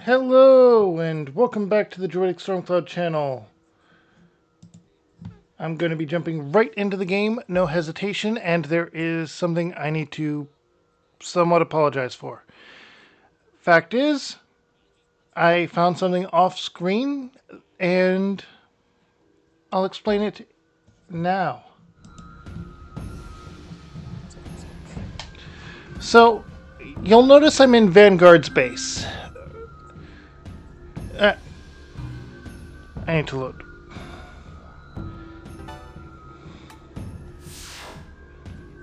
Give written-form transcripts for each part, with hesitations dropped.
Hello, and welcome back to the Druidic Stormcloud channel. I'm going to be jumping right into the game, no hesitation, and there is something I need to somewhat apologize for. Fact is, I found something off screen, and I'll explain it now. So, you'll notice I'm in Vanguard's base. I need to load.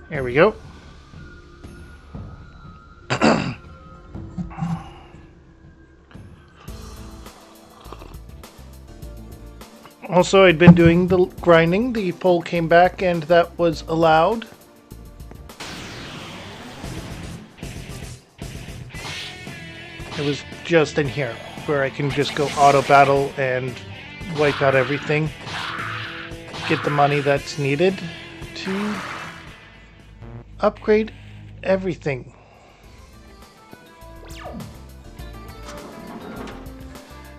Here we go. Also, I'd been doing the grinding. The poll came back, and that was allowed. It was just in here, where I can just go auto battle and wipe out everything. Get the money that's needed to upgrade everything.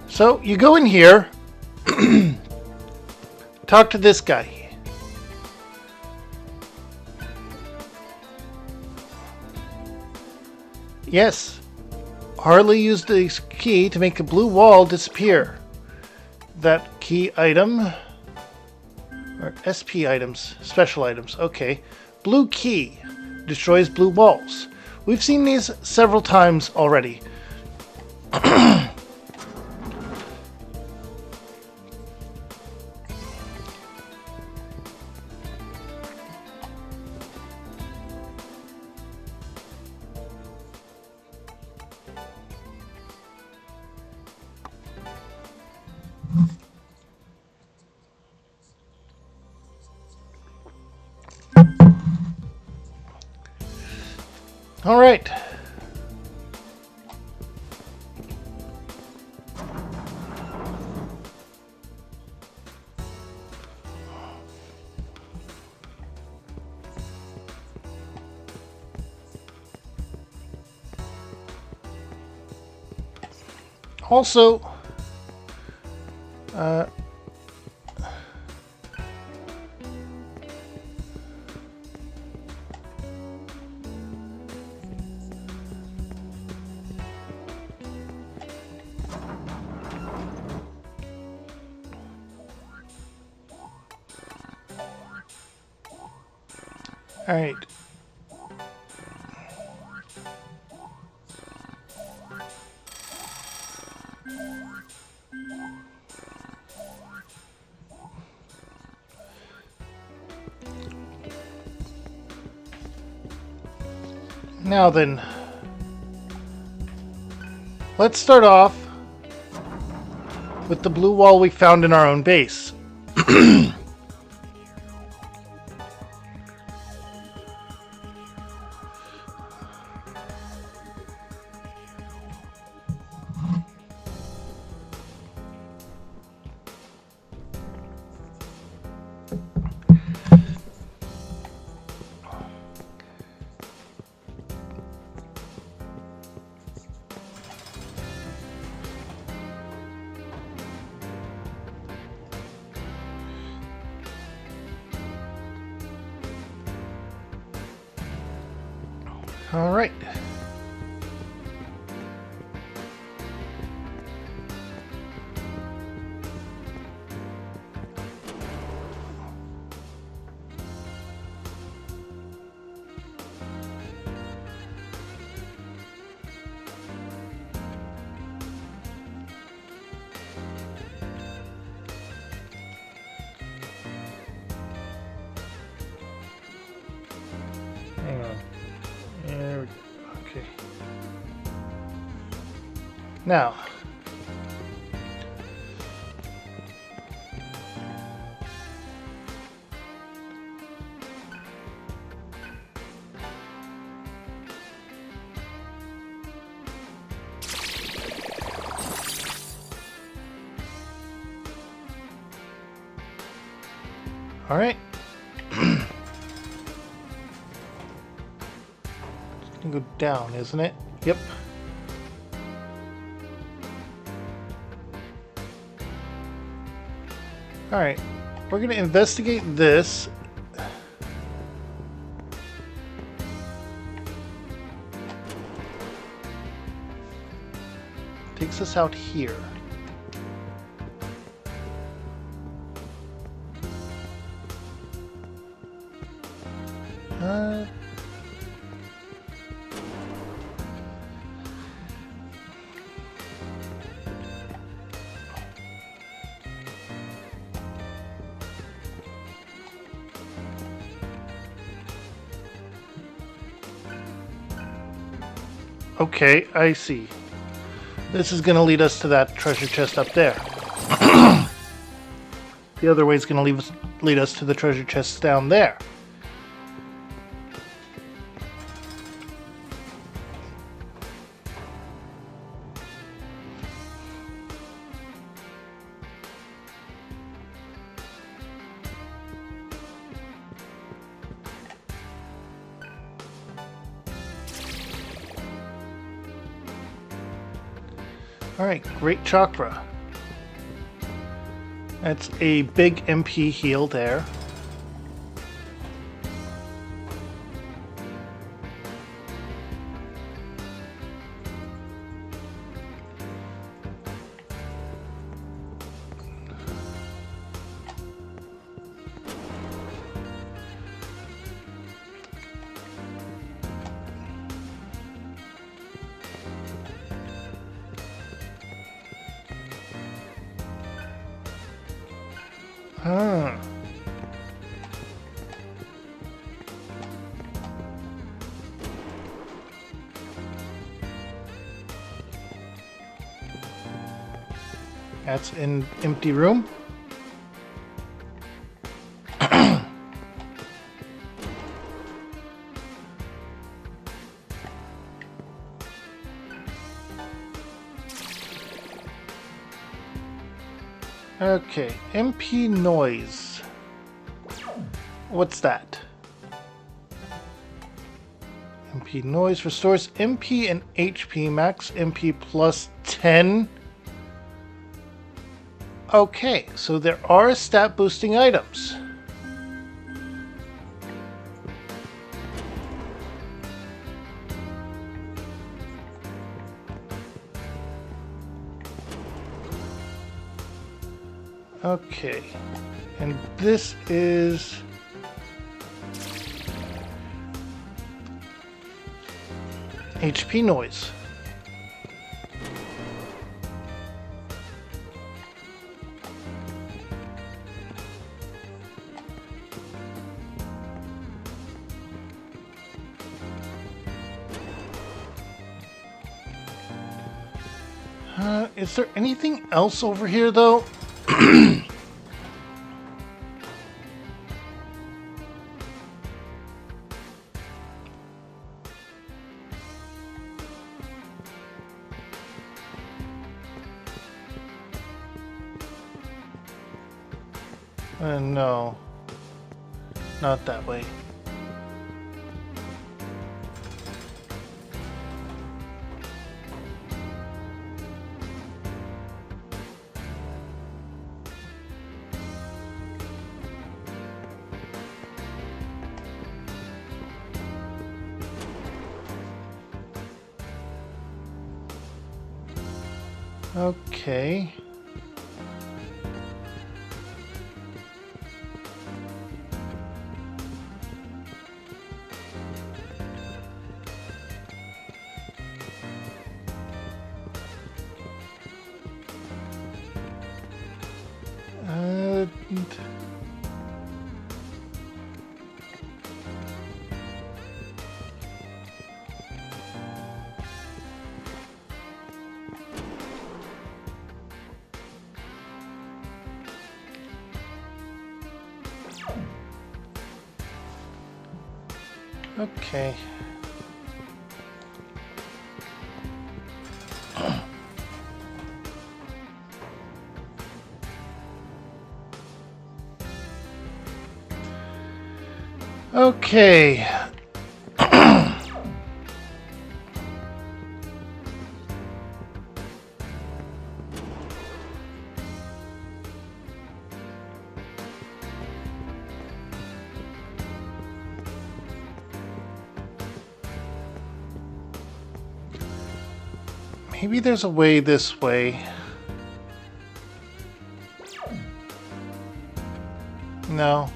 So, you go in here, talk to this guy. Yes, Harley used the key to make the blue wall disappear. That key item, or SP items, special items, okay. Blue key destroys blue walls. We've seen these several times already. All right. Also, all right. Now then, let's start off with the blue wall we found in our own base. All right. Hang on. There we go. Okay. Now, all right. It's gonna go down, isn't it? Yep. Alright, we're going to investigate this. Takes us out here. Okay, I see. This is going to lead us to that treasure chest up there. The other way is going to lead us to the treasure chest down there. Alright, Great Chakra. That's a big MP heal there. Ah. That's an empty room. Okay, MP noise. What's that? MP noise restores MP and HP, max MP plus 10. Okay, so there are stat boosting items. Okay, and this is HP noise. Is there anything else over here though? No, not that way. Okay. Okay. Okay. Maybe there's a way this way. No.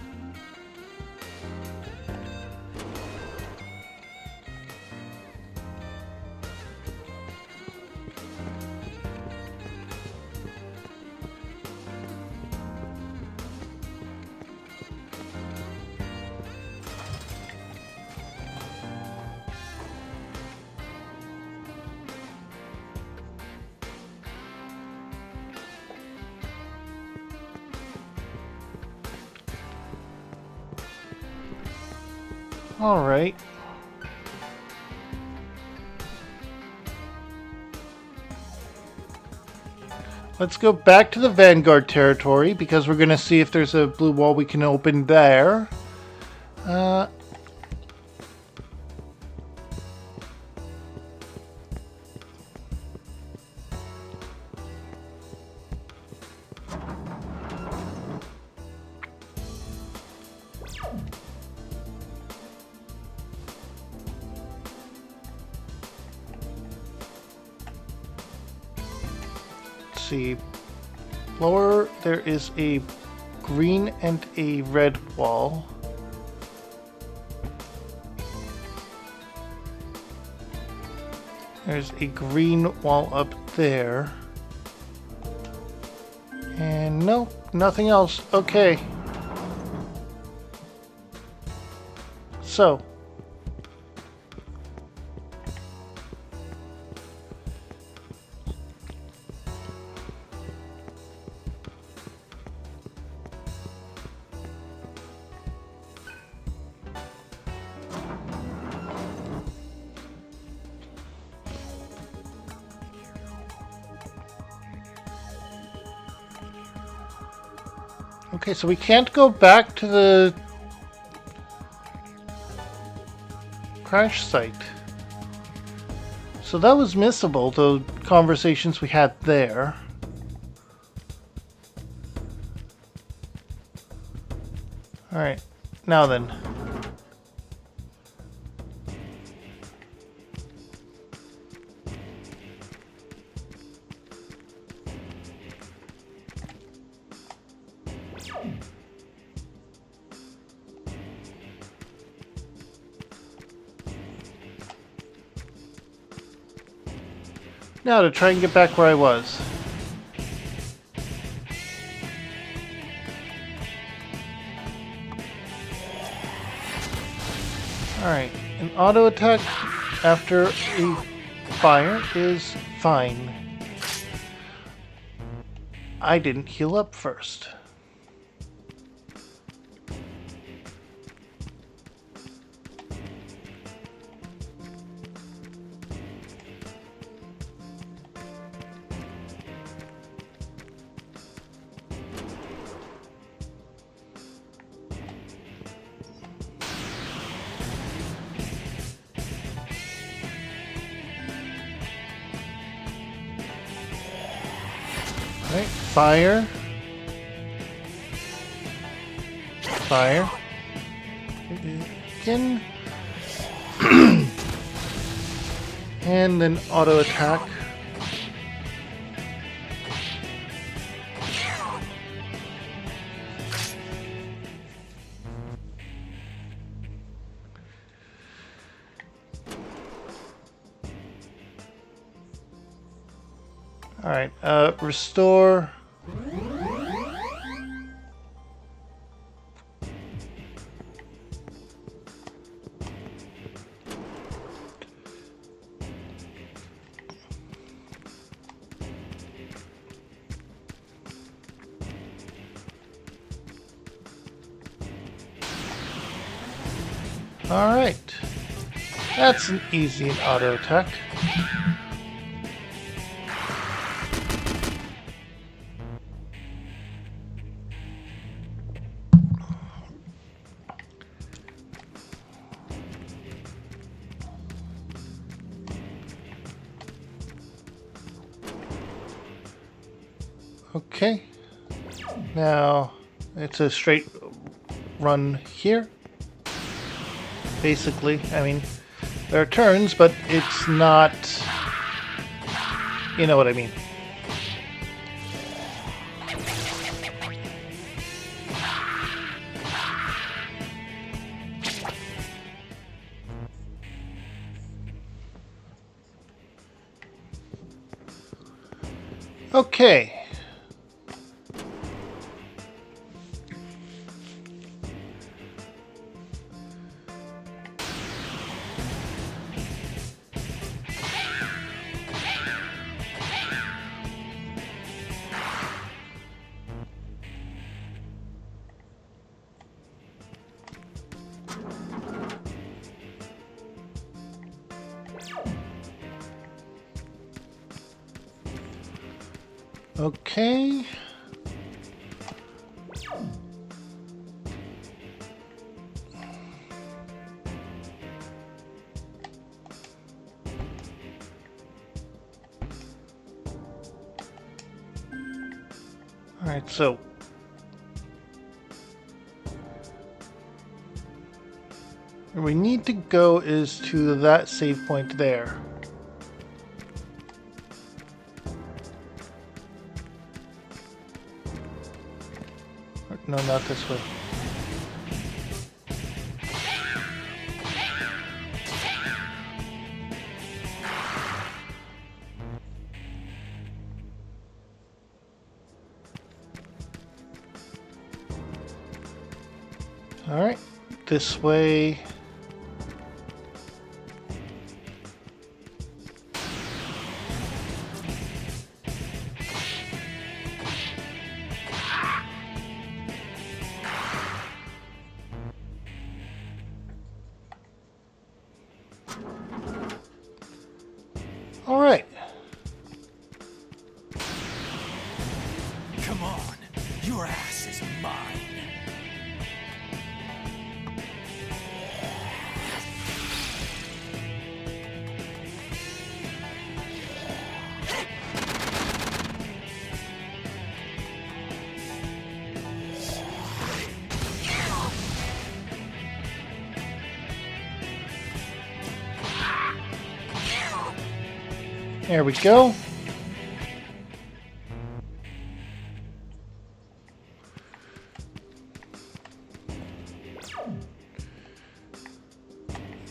All right. Let's go back to the Vanguard territory because we're going to see if there's a blue wall we can open there. See, lower there is a green and a red wall. There's a green wall up there. And nope, nothing else. Okay. So. Okay, so we can't go back to the crash site. So that was missable, the conversations we had there. Alright, now then. Now to try and get back where I was. Alright, an auto attack after a fire is fine. I didn't heal up first. Right, fire. Fire. Again. And then auto attack. Alright, restore. Alright. That's an easy auto attack. Okay, now it's a straight run here. Basically, I mean, there are turns, but it's not you know what I mean. Okay. Okay. Alright, so where we need to go is to that save point there. No, not this way. Alright, this way. Alright. Come on, your ass is mine. There we go.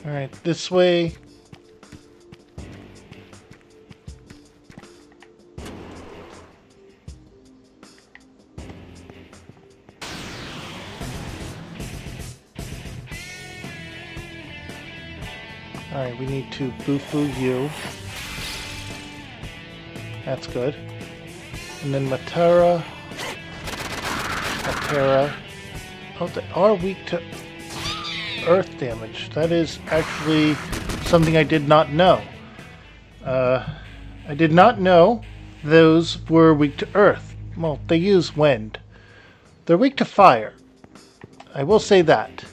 Alright, this way. Alright, we need to boo-foo you. That's good. And then Matera. Oh, they are weak to earth damage. That is actually something I did not know. I did not know those were weak to earth. Well, they use wind. They're weak to fire. I will say that.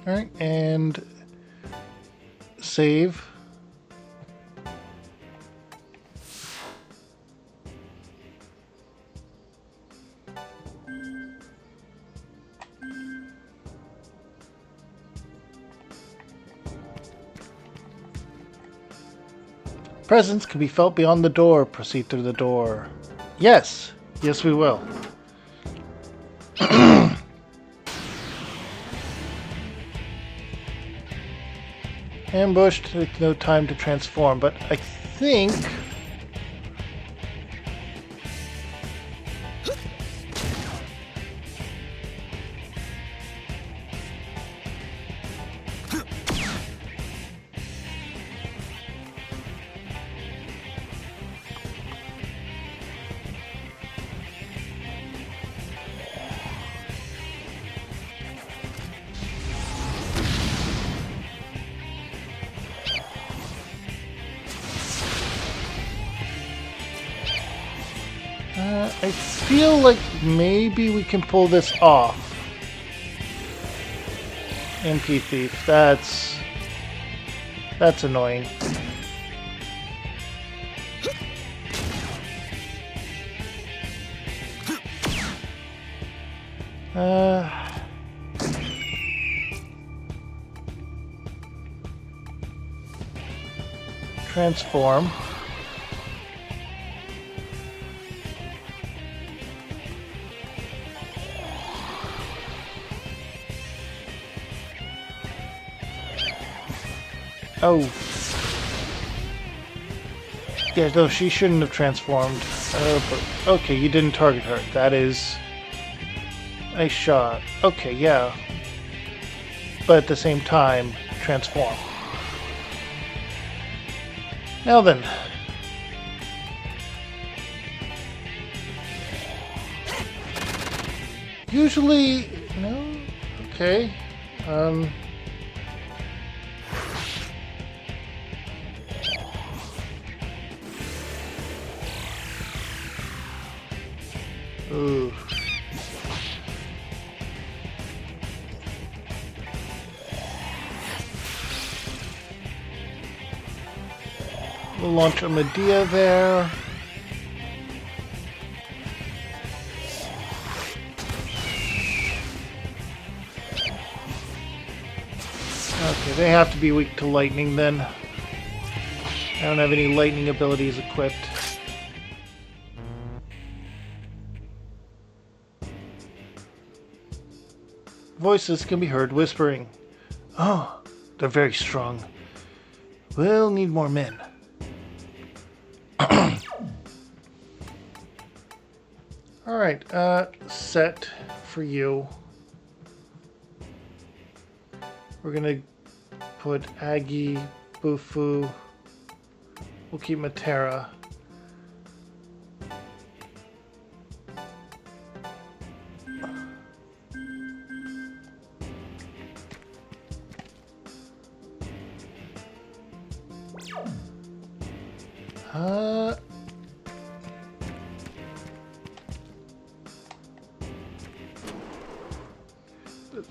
Alright, and save. Presence can be felt beyond the door. Proceed through the door. Yes! Yes, we will. Ambushed, take no time to transform, but I think... I feel like maybe we can pull this off. MP Thief, that's annoying. Uh... Transform. Oh. Yeah, no, she shouldn't have transformed. But, okay, you didn't target her. That is... Nice shot. Okay, yeah. But at the same time, transform. Now then. Usually... No? Okay. Ooh. We'll launch a Medea there. Okay, they have to be weak to lightning then. I don't have any lightning abilities equipped. Voices can be heard whispering. Oh, they're very strong. We'll need more men. Alright, set for you. We're gonna put Aggie, Bufu. We'll keep Matera.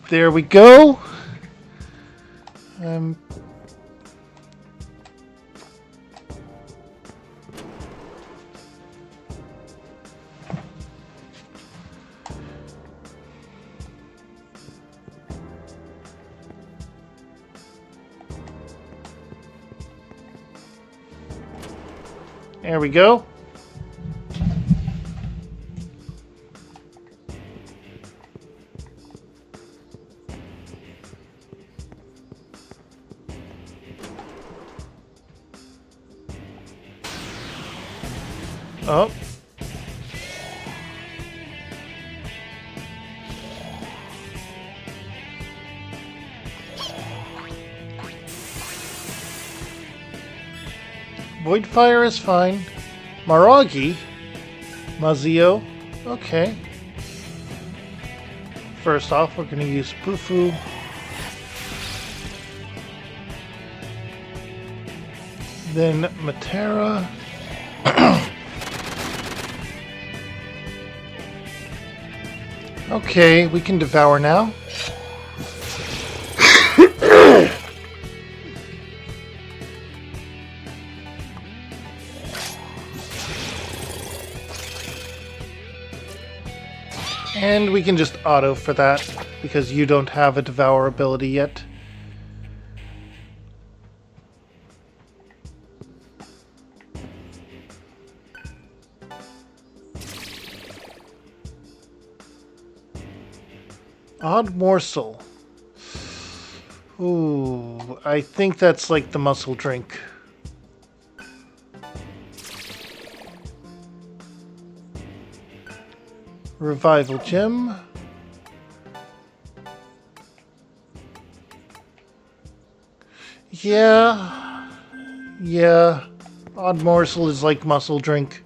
There we go. There we go. Oh. Void Fire is fine. Maragi? Mazio? Okay. First off, we're going to use Bufu. Then Matera. Okay, we can devour now. And we can just auto for that, because you don't have a devour ability yet. Odd morsel. Ooh, I think that's like the muscle drink. Revival gem. Yeah. Yeah. Odd morsel is like muscle drink.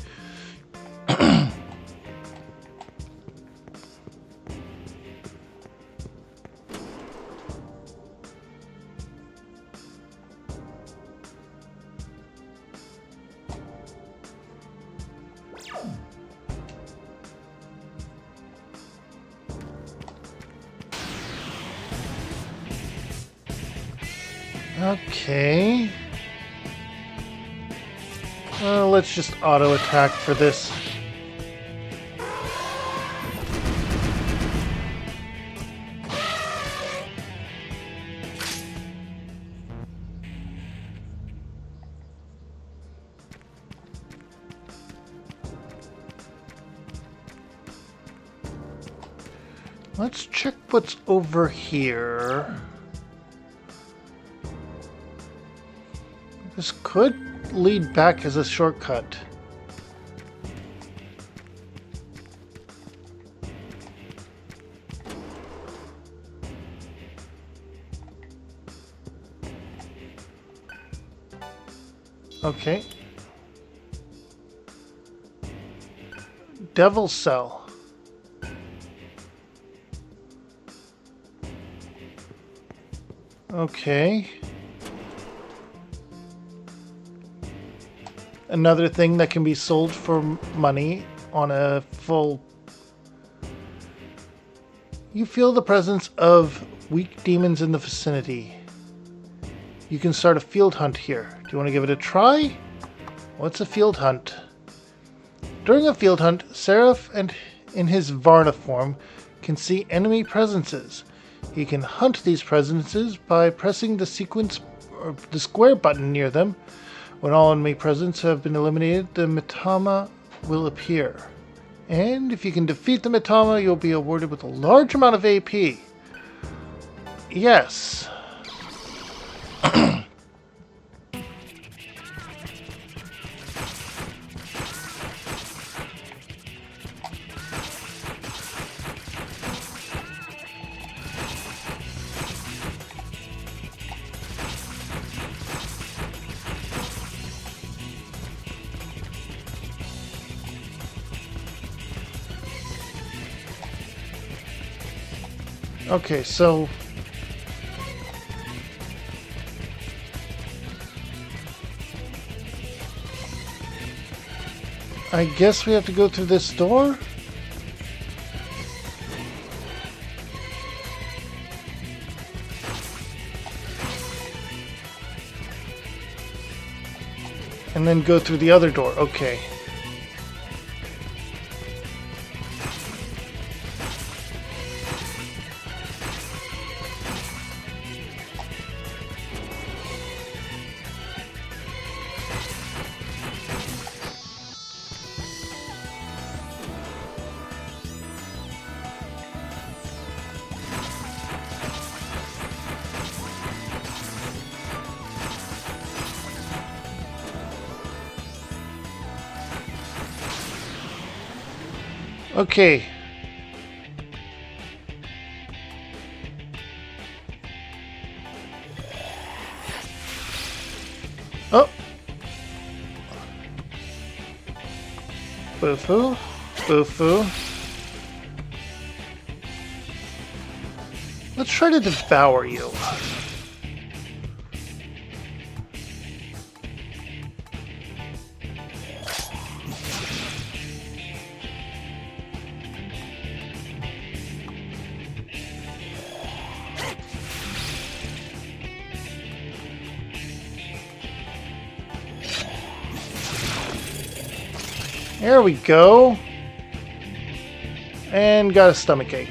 Okay. Let's just auto attack for this. Let's check what's over here. This could lead back as a shortcut. Okay. Devil Cell. Okay. Another thing that can be sold for money on a full... You feel the presence of weak demons in the vicinity. You can start a field hunt here. Do you want to give it a try? What's a field hunt? During a field hunt, Seraph and in his Varna form can see enemy presences. He can hunt these presences by pressing the sequence or the square button near them. When all enemy presences have been eliminated, the Mitama will appear. And if you can defeat the Mitama, you'll be awarded with a large amount of AP. Yes. Okay, so I guess we have to go through this door? And then go through the other door. Okay. Okay. Oh. Boo-foo. Boo-foo. Let's try to devour you. There we go. And got a stomachache.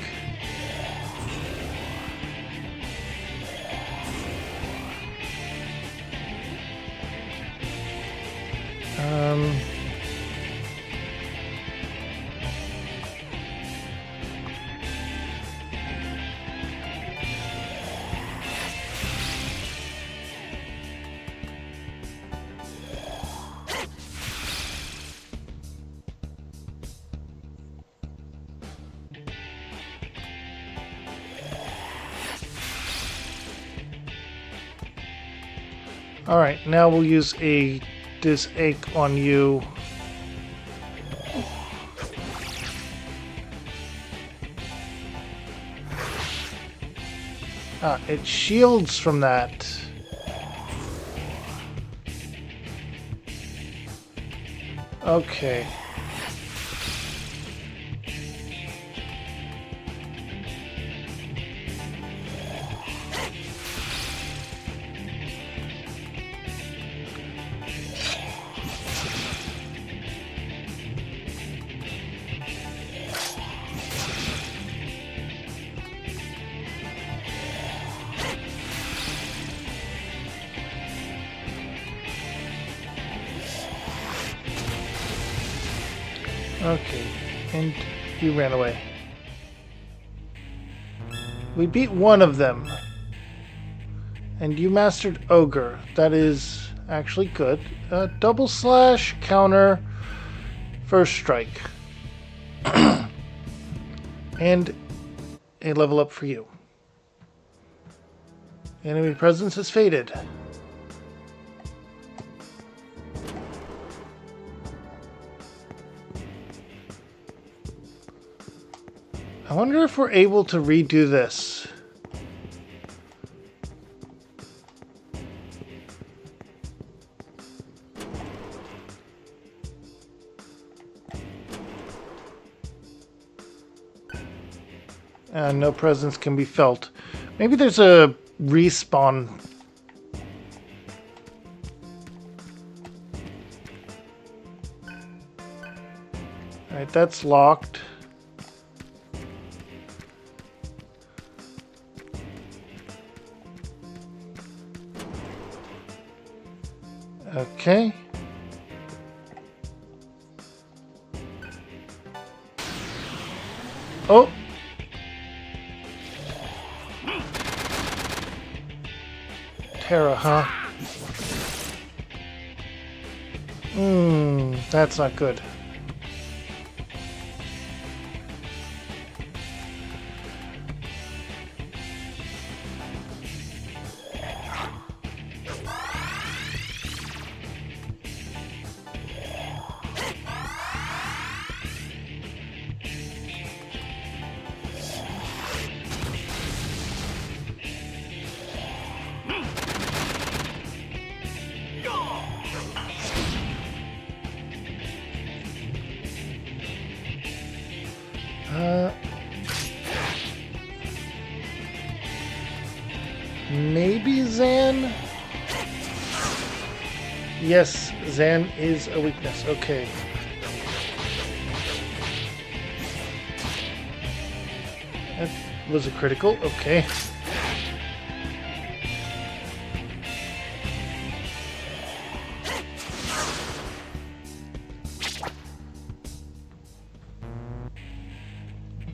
Alright, now we'll use a disache on you. Ah, it shields from that. Okay. Okay, and you ran away. We beat one of them. And you mastered Ogre. That is actually good. Double slash, counter, first strike. And a level up for you. Enemy presence has faded. I wonder if we're able to redo this. No presence can be felt. Maybe there's a respawn. Alright, that's locked. Okay. Oh! Terra, huh? That's not good. Maybe Zan? Yes, Zan is a weakness. Okay. That was a critical. Okay.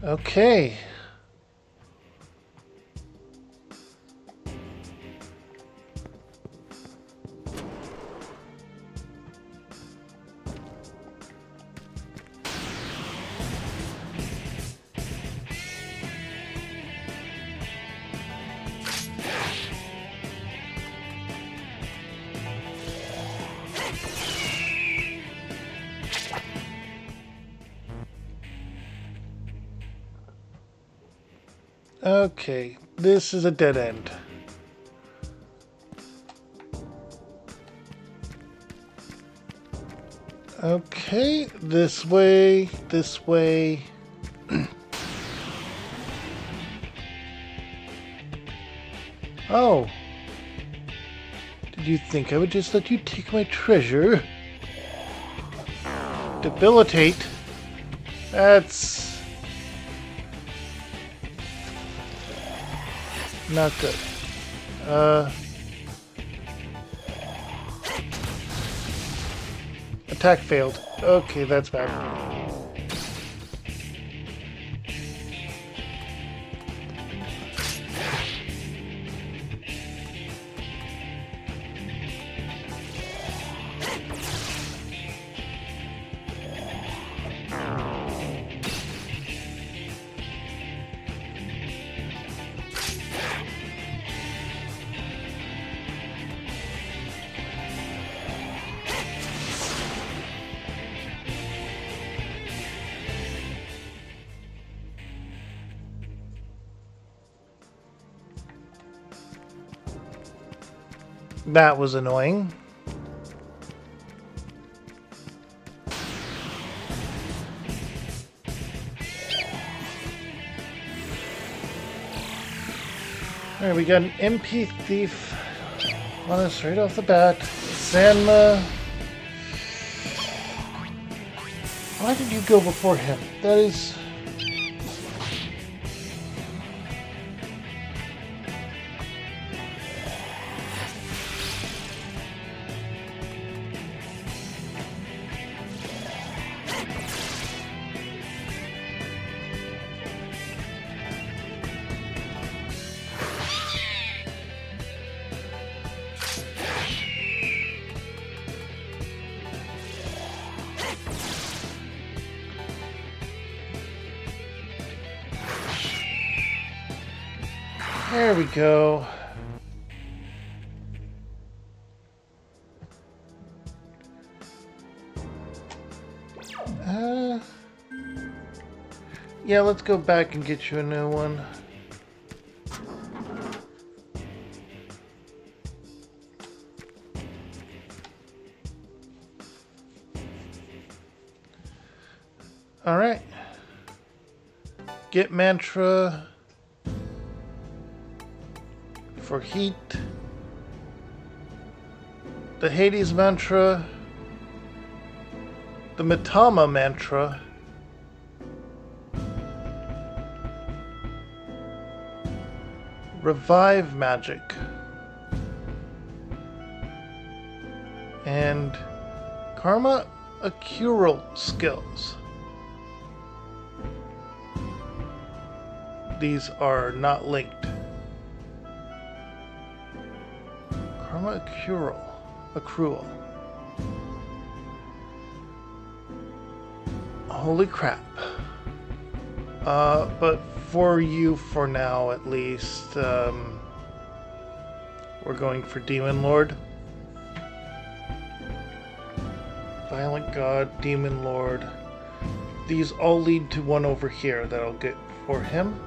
Okay. Okay, this is a dead end. Okay, this way, this way. Oh. Did you think I would just let you take my treasure? Debilitate? That's not good. Attack failed. Okay, that's bad. That was annoying. Alright, we got an MP thief on us right off the bat. Sanma. Why did you go before him? That is... There we go. Yeah, let's go back and get you a new one. Alright. Get mantra for heat. The Hades mantra. The Mitama mantra. Revive magic. And Karma Accrual skills. These are not linked. Karma Accrual. Holy crap. But for you, for now at least, we're going for Demon Lord. Violent God, Demon Lord. These all lead to one over here that I'll get for him.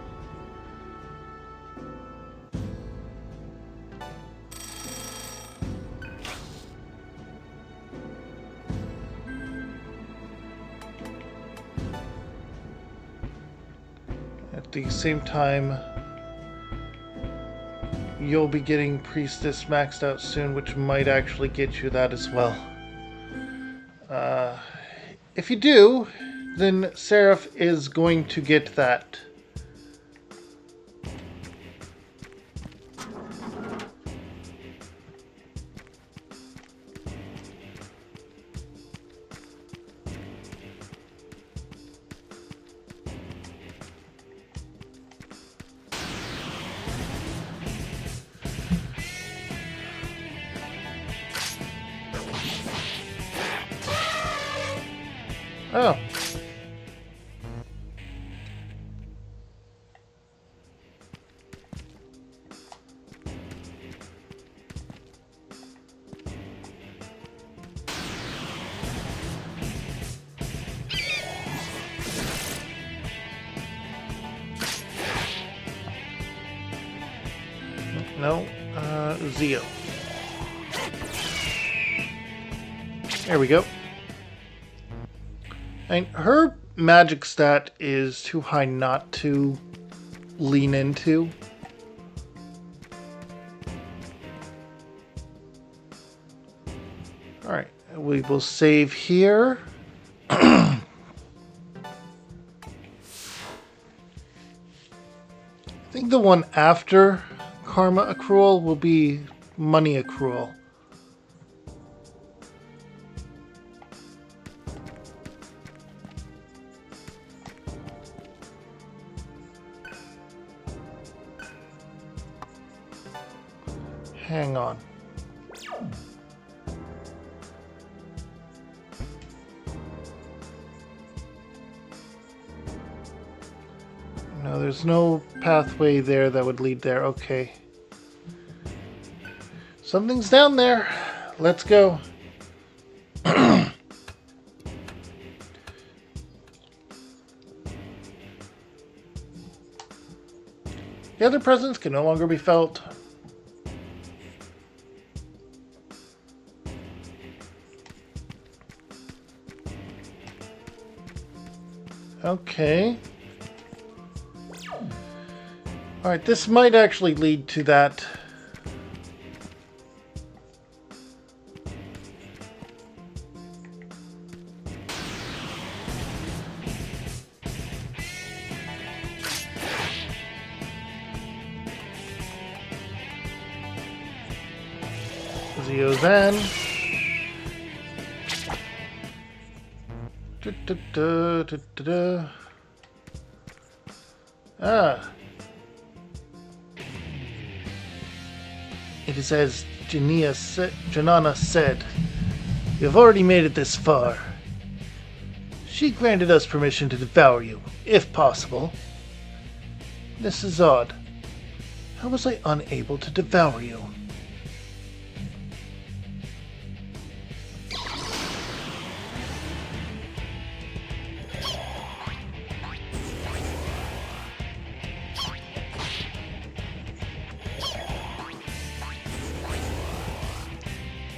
At the same time, you'll be getting Priestess maxed out soon, which might actually get you that as well. If you do, then Seraph is going to get that. Oh. No, Zio. There we go. And her magic stat is too high not to lean into. Alright, we will save here. I think the one after Karma Accrual will be Money Accrual. Hang on. No, there's no pathway there that would lead there. Okay. Something's down there. Let's go. The other presence can no longer be felt. Okay. Alright, this might actually lead to that. Ziozan. Ah. It is as Janana said. You have already made it this far. She granted us permission to devour you, if possible. This is odd. How was I unable to devour you?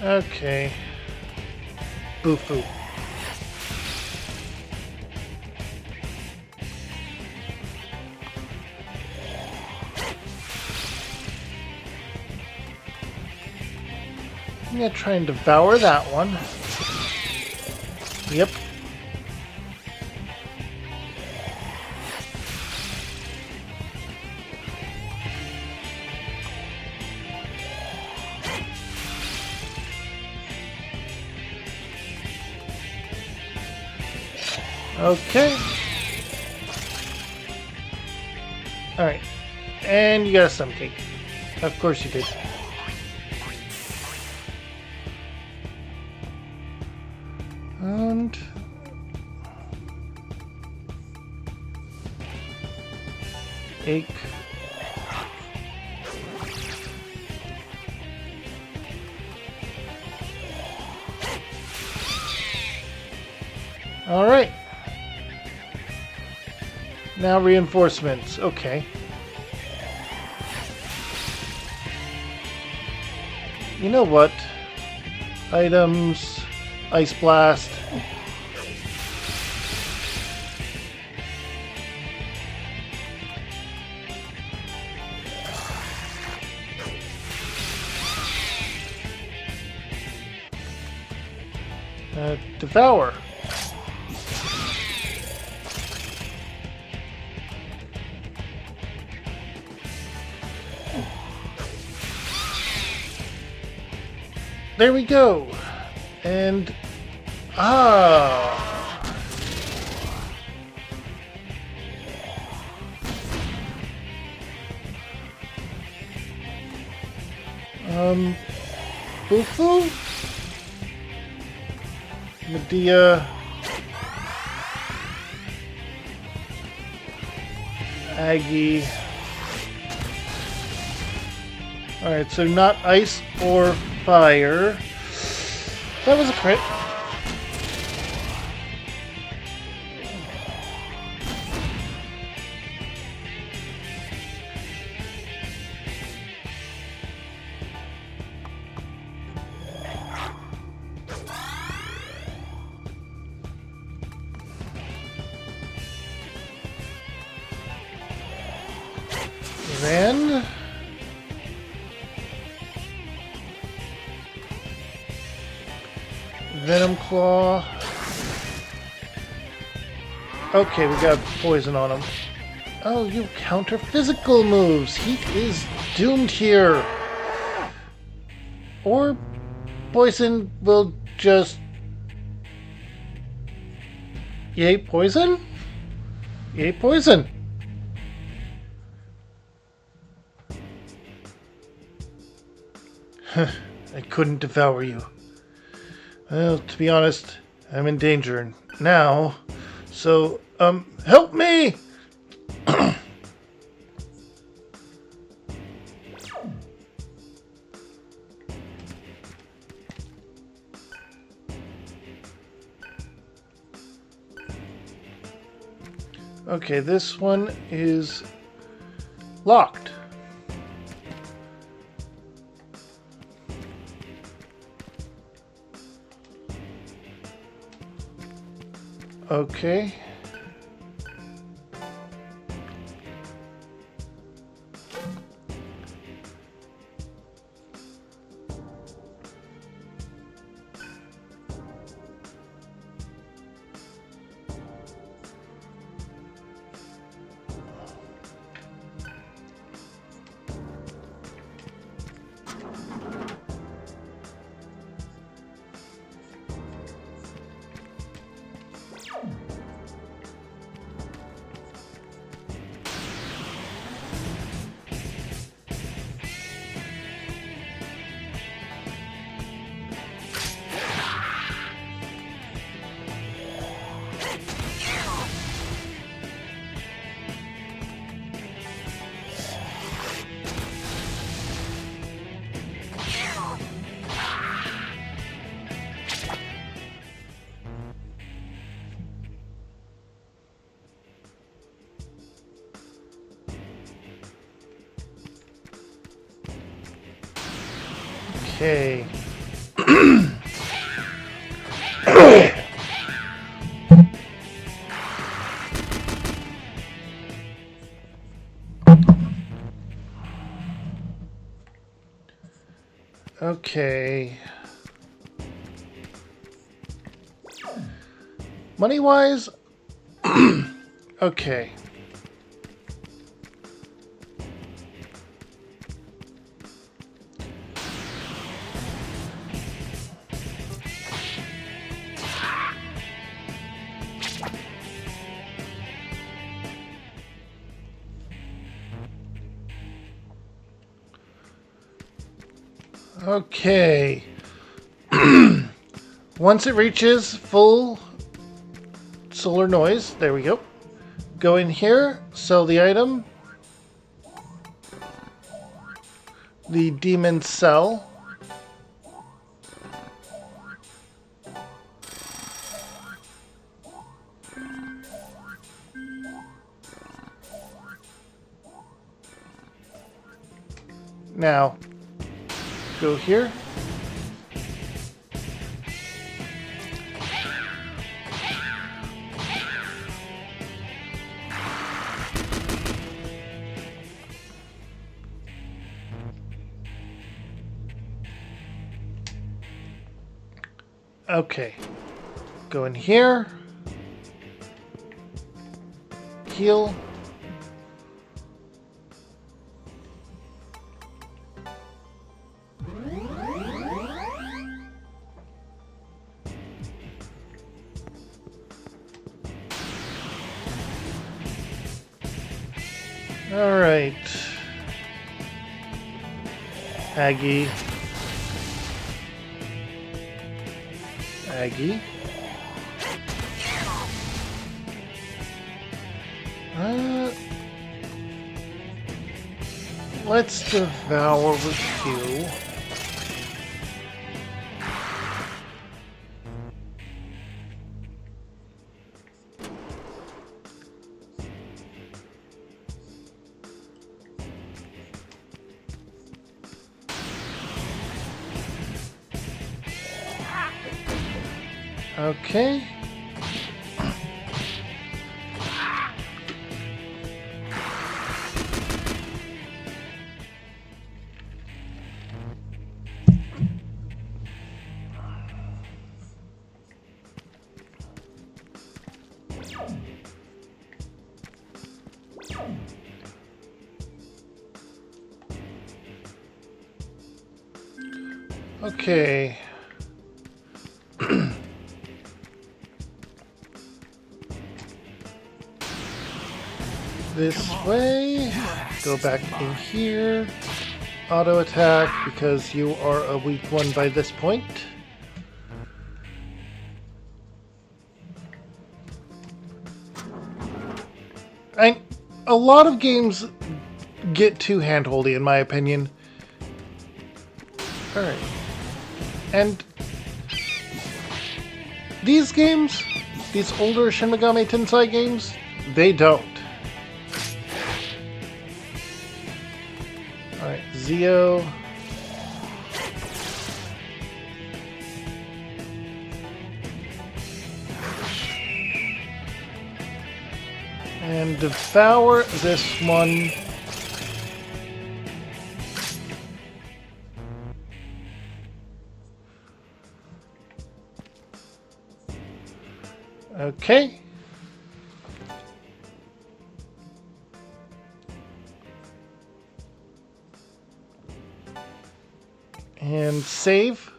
Okay. Boo-foo. I'm gonna try and devour that one. Yep. Okay. Alright. And you got a stump cake. Of course you did. And... ache. Alright. Now reinforcements. Okay. You know what? Items. Ice Blast. Devour. There we go. And Boo-foo? Medea. Aggie. Alright, so not ice or fire. That was a crit. Then Venom Claw. Okay, we got poison on him. Oh, you counter physical moves. Heat is doomed here. Or poison will just... Yay, poison? Yay, poison. I couldn't devour you. Well, to be honest, I'm in danger now. So, help me! Okay, this one is locked. Okay. Okay. Okay. Money-wise, okay. Okay. Once it reaches full solar noise, there we go. Go in here, sell the item. The demon cell. Now, go here. Okay. Go in here. Heal. All right. Aggie. Aggie. Let's devour with you. Okay. Okay. This way. Go back in here. Auto attack because you are a weak one by this point. A lot of games get too handholdy in my opinion. Alright. And these games, these older Shin Megami Tensei games, they don't. Alright, Zio. And devour this one. Okay. And save.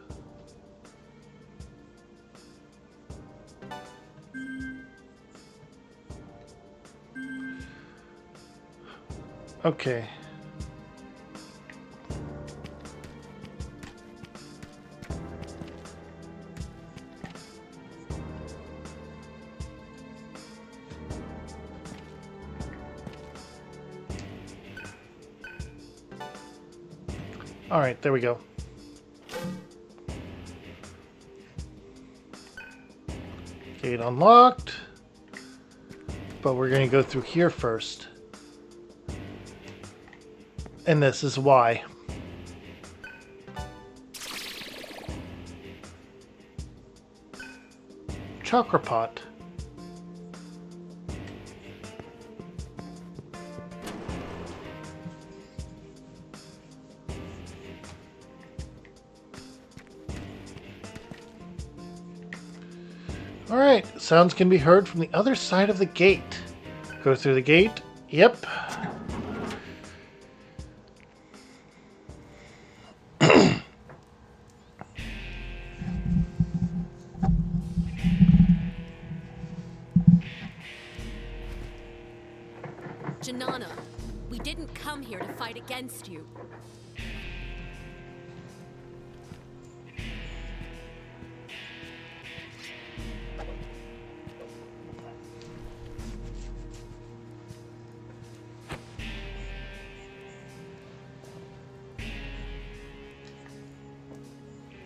Okay. All right, there we go. Gate unlocked. But we're going to go through here first. And this is why. chakra pot. Alright, sounds can be heard from the other side of the gate. Go through the gate. Yep. Janana, we didn't come here to fight against you.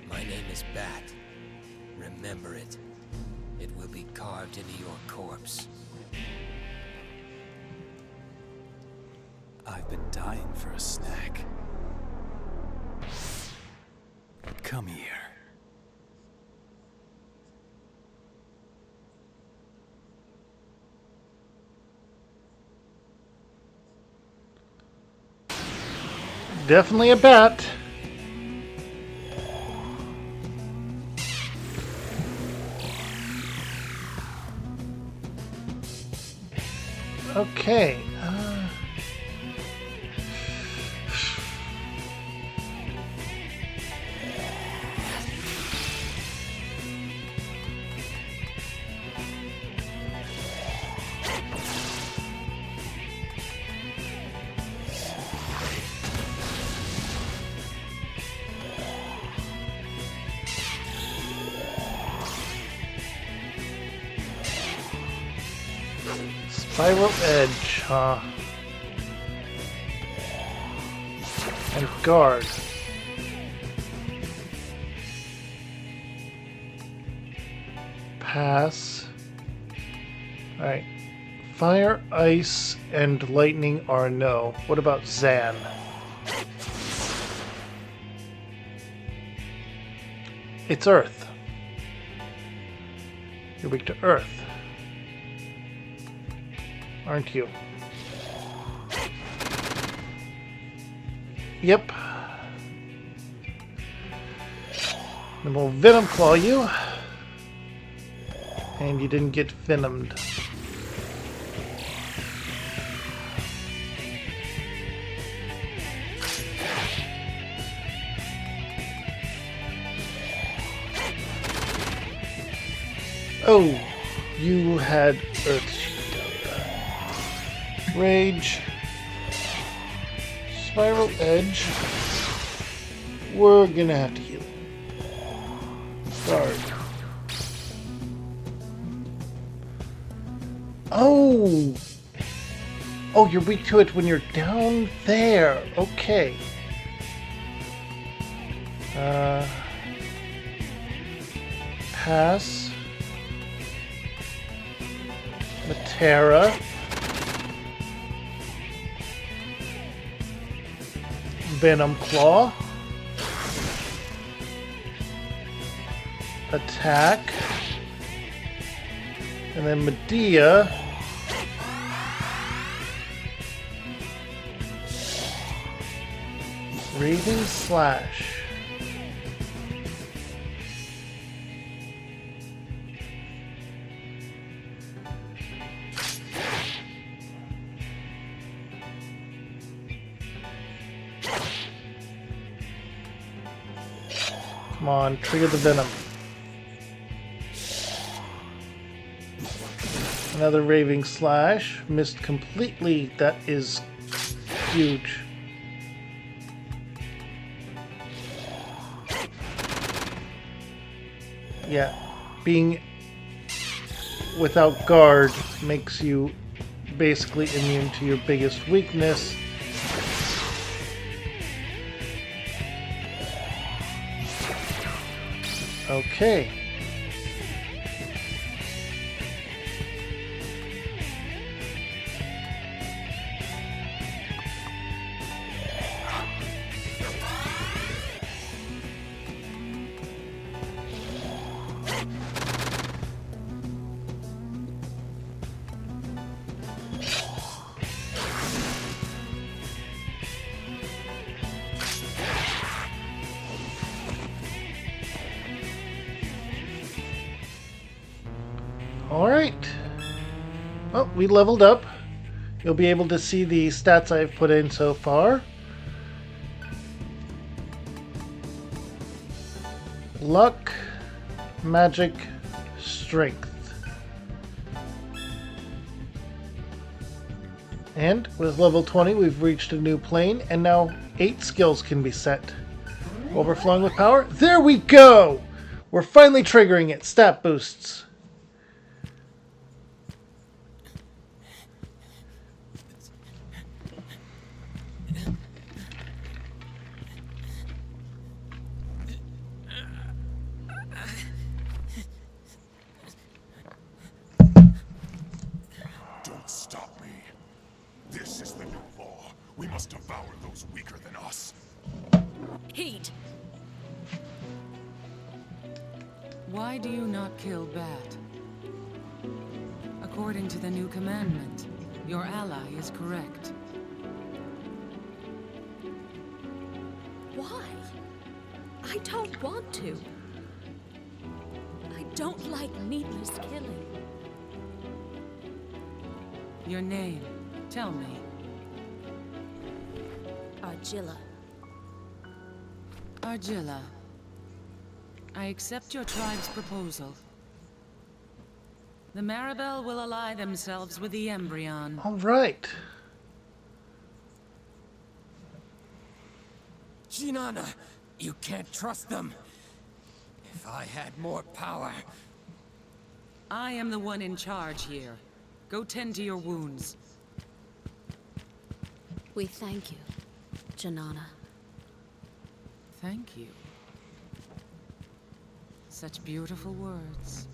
My name is Bat. Remember it. It will be carved into your corpse. I've been dying for a snack. Come here. Definitely a bat. Okay. Spiral edge, huh? And guard. Pass. Alright. Fire, ice, and lightning are no. What about Zan? It's earth. You're weak to earth. Aren't you? Yep. Then we'll Venom Claw you. And you didn't get venomed. Oh, you had Earth Shield. Rage. Spiral Edge. We're gonna have to heal. Guard. Oh! Oh, you're weak to it when you're down there. Okay. Pass. Matera. Venom Claw. Attack. And then Medea. Raving Slash. Come on, trigger the venom. Another Raving Slash. Missed completely. That is huge. Yeah, being without guard makes you basically immune to your biggest weakness. Okay. Alright. Well, we leveled up. You'll be able to see the stats I've put in so far. Luck, magic, strength. And with level 20, we've reached a new plane, and now 8 skills can be set. Overflowing with power. There we go! We're finally triggering it. Stat boosts. Don't stop me. This is the new law. We must devour those weaker than us. Heat! Why do you not kill Bat? According to the new commandment, your ally is correct. Why? I don't want to. I don't like needless killing. Your name, tell me. Argilla. Argilla. I accept your tribe's proposal. The Maribel will ally themselves with the Embryon. Alright. Jinana, you can't trust them. If I had more power... I am the one in charge here. Go tend to your wounds. We thank you, Janana. Thank you. Such beautiful words.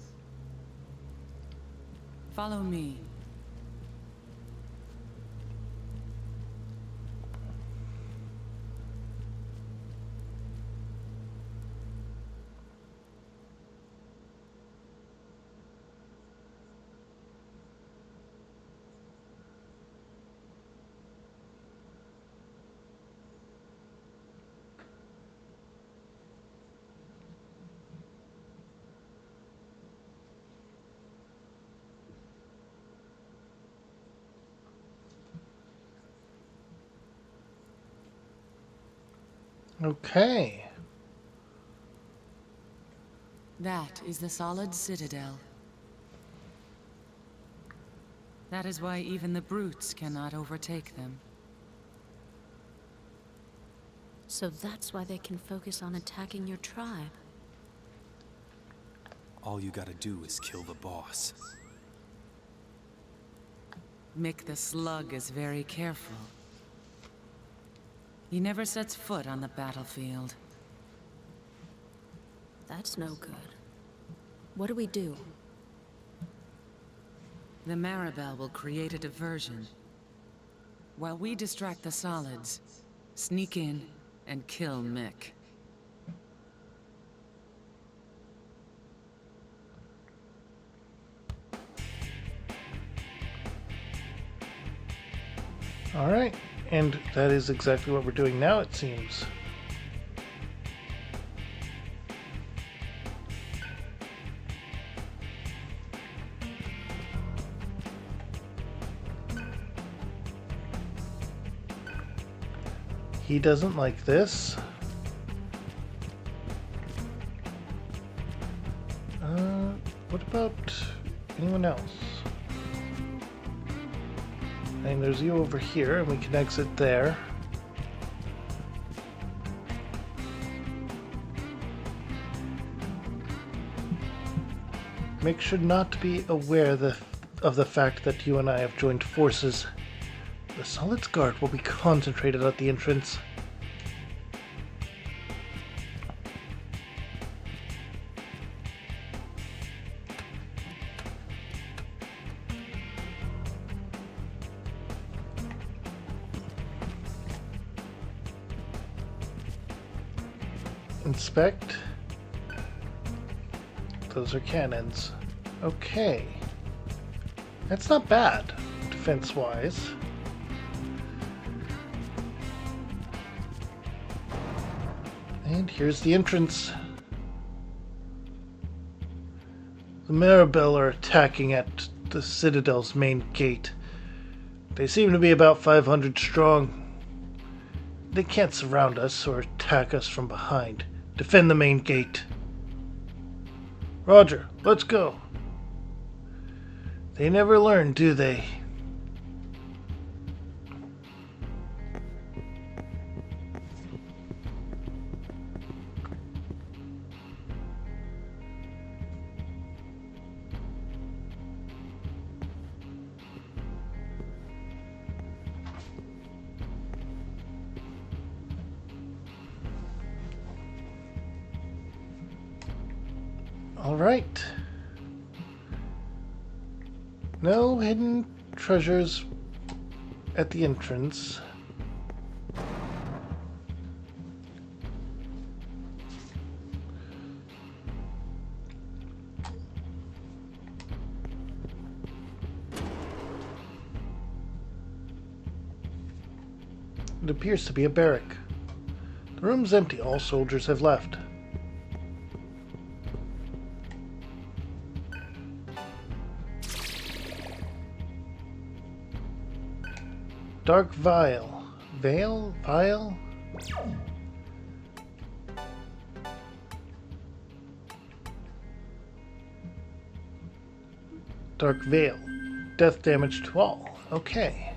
Follow me. Okay. That is the solid citadel. That is why even the brutes cannot overtake them. So that's why they can focus on attacking your tribe. All you gotta do is kill the boss. Mick the Slug is very careful. He never sets foot on the battlefield. That's no good. What do we do? The Maribel will create a diversion. While we distract the solids, sneak in and kill Mick. Alright. And that is exactly what we're doing now, it seems. He doesn't like this. What about anyone else? And there's you over here, and we can exit there. Mick should not be aware of the fact that you and I have joined forces. The Solid's Guard will be concentrated at the entrance. Inspect. Those are cannons. Okay. That's not bad, defense-wise. And here's the entrance. The Maribel are attacking at the Citadel's main gate. They seem to be about 500 strong. They can't surround us or attack us from behind. Defend the main gate. Roger, let's go. They never learn, do they? All right. No hidden treasures at the entrance. It appears to be a barrack. The room's empty. All soldiers have left. Dark Vial. Veil? Vial? Dark Veil. Death damage to all. Okay.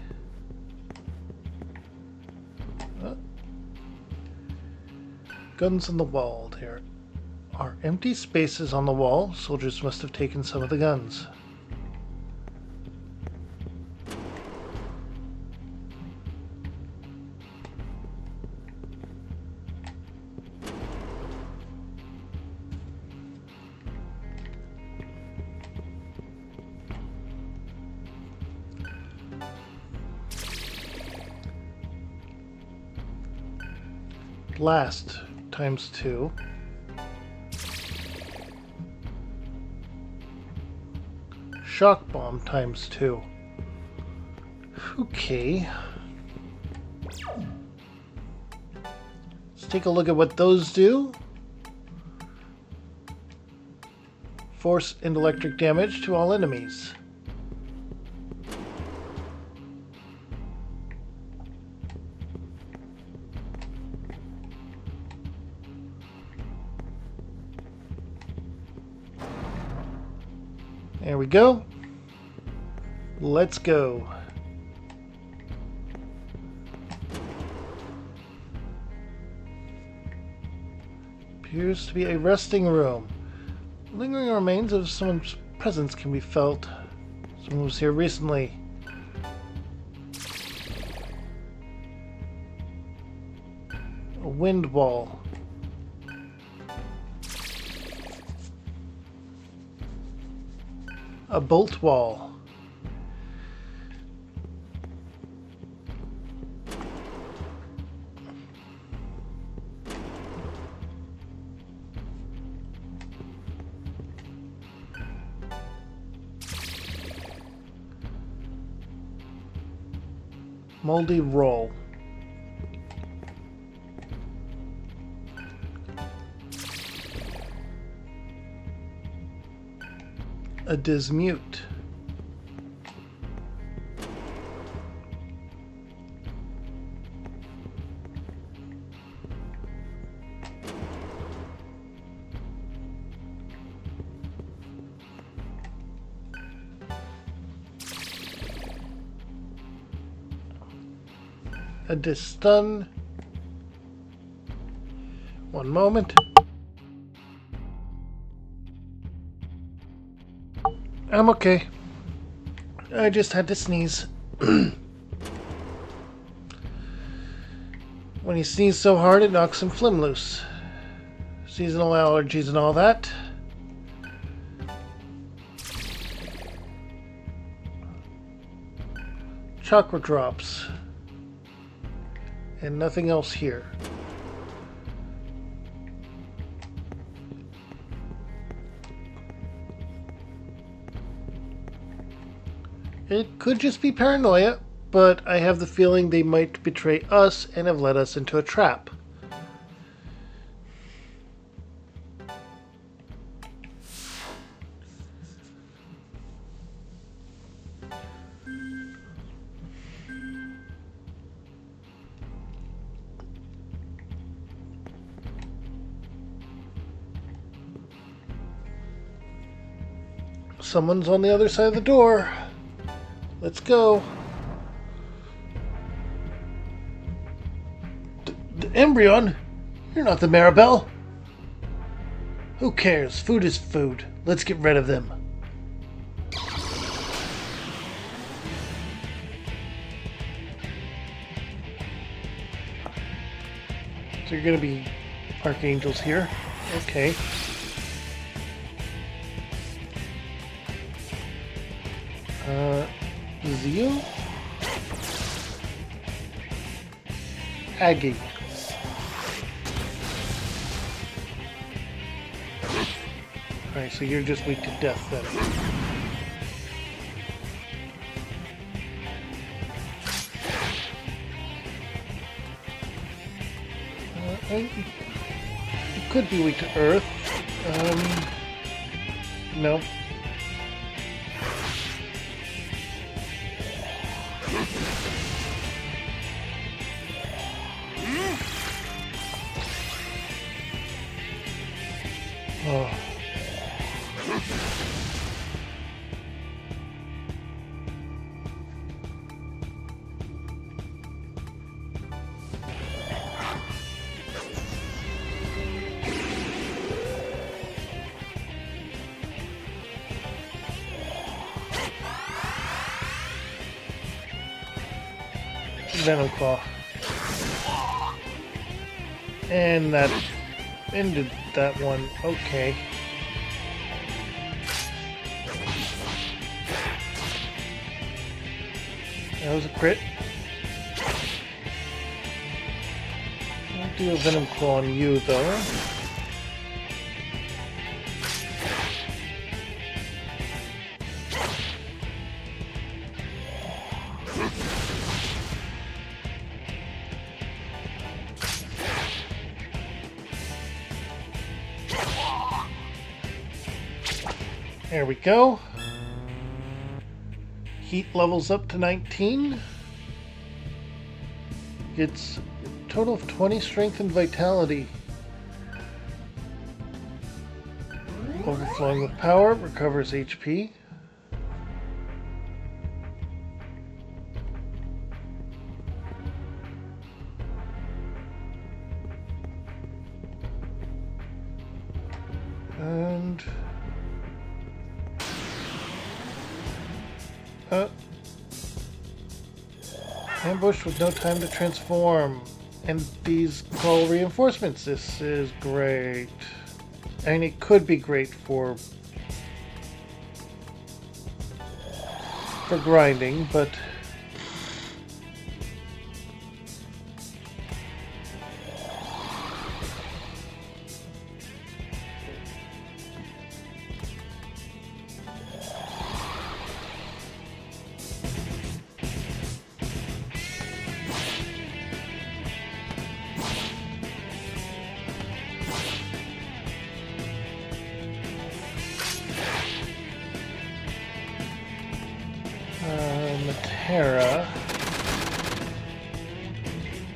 Guns on the wall. There are empty spaces on the wall. Soldiers must have taken some of the guns. Blast ×2. Shock bomb ×2. Okay. Let's take a look at what those do. Force and electric damage to all enemies. There we go. Let's go. Appears to be a resting room. Lingering remains of someone's presence can be felt. Someone was here recently. A wind wall. A bolt wall. Moldy roll. A dismute. A disstun. One moment. I'm okay. I just had to sneeze. When you sneeze so hard, it knocks some phlegm loose. Seasonal allergies and all that. Chakra drops. And nothing else here. It could just be paranoia, but I have the feeling they might betray us and have led us into a trap. Someone's on the other side of the door. Let's go. Embryon? You're not the Maribel. Who cares? Food is food. Let's get rid of them. So you're gonna be archangels here. Okay. Zio? Aggie. Alright, so you're just weak to death then. You could be weak to earth. No. Oh. Venom Claw. And that ended that one. Okay. That was a crit. I'll do a Venom Claw on you, though. There we go. Heat levels up to 19. Gets a total of 20 strength and vitality. Overflowing with power, recovers HP. And ambush with no time to transform. And these call reinforcements. This is great. I mean, it could be great for grinding, but Matera,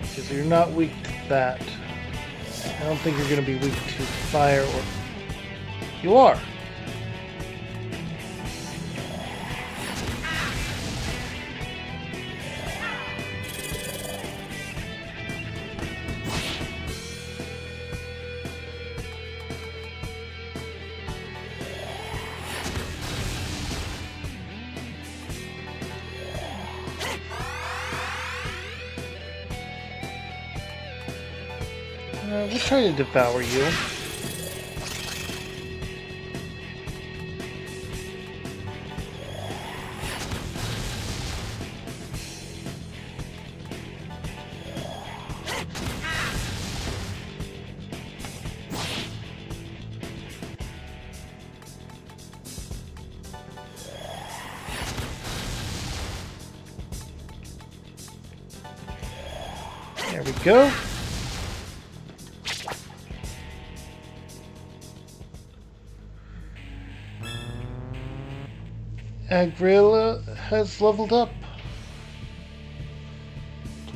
because you're not weak to that. I don't think you're going to be weak to fire or... You are! We'll try to devour you. There we go. Agrilla has leveled up.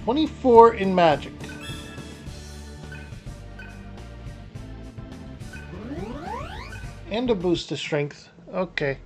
24 in magic. And a boost to strength. Okay.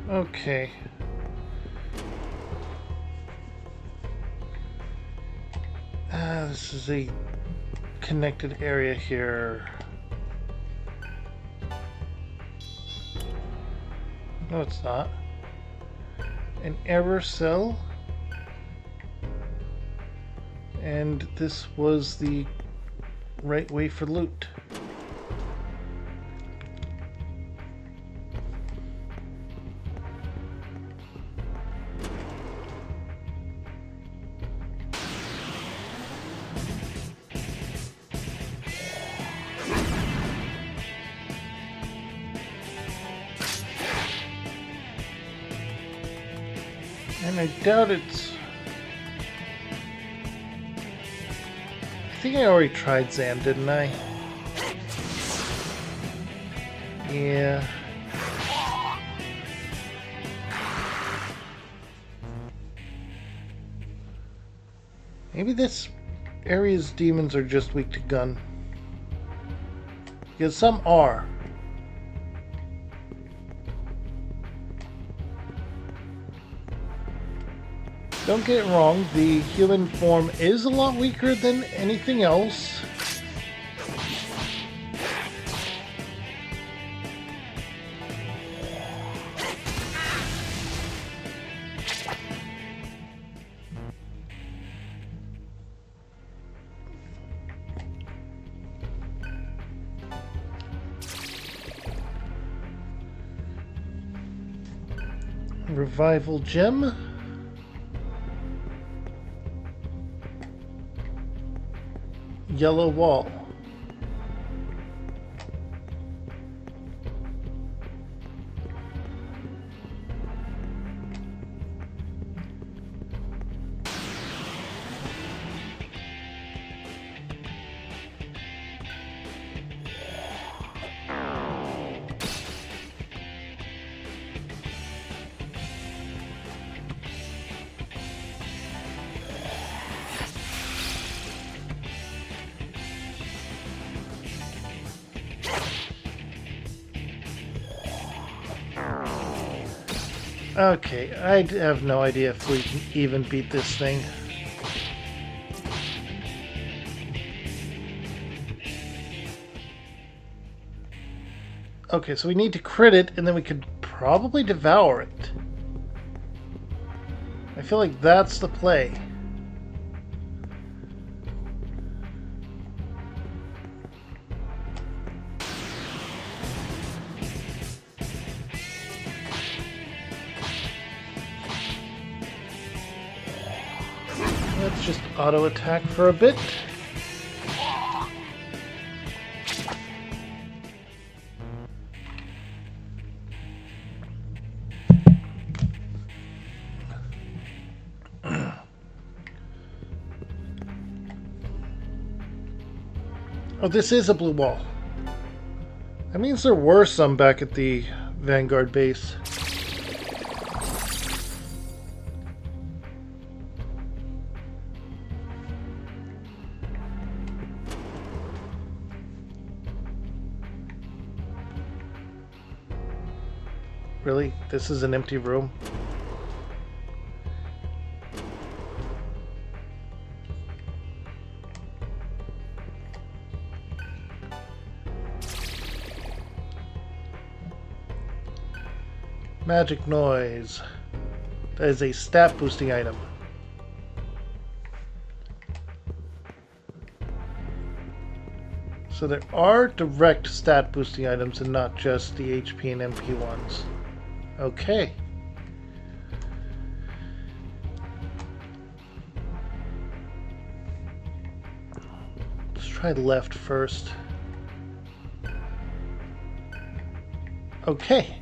Okay. This is a connected area here. No, it's not. An error cell. And this was the right way for loot. And I doubt it's... I think I already tried Zam, didn't I? Yeah. Maybe this area's demons are just weak to gun. Because some are. Don't get it wrong, the human form is a lot weaker than anything else. Revival gem. Yellow wall. Okay, I have no idea if we can even beat this thing. Okay, so we need to crit it, and then we could probably devour it. I feel like that's the play. Let's just auto attack for a bit. Oh, this is a blue wall. That means there were some back at the Vanguard base. Really? This is an empty room? Magic noise. That is a stat boosting item. So there are direct stat boosting items and not just the HP and MP ones. Okay. Let's try left first. Okay.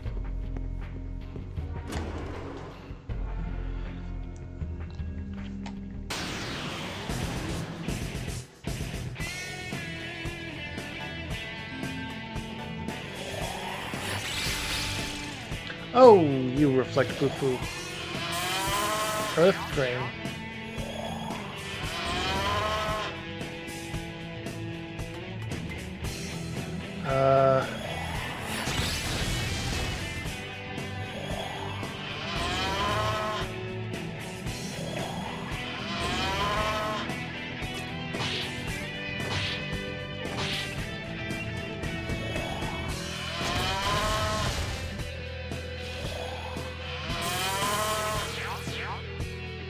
Oh, you reflect poo-poo. Earth Drain.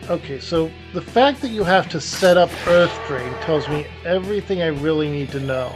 Okay, so the fact that you have to set up Earth Drain tells me everything I really need to know.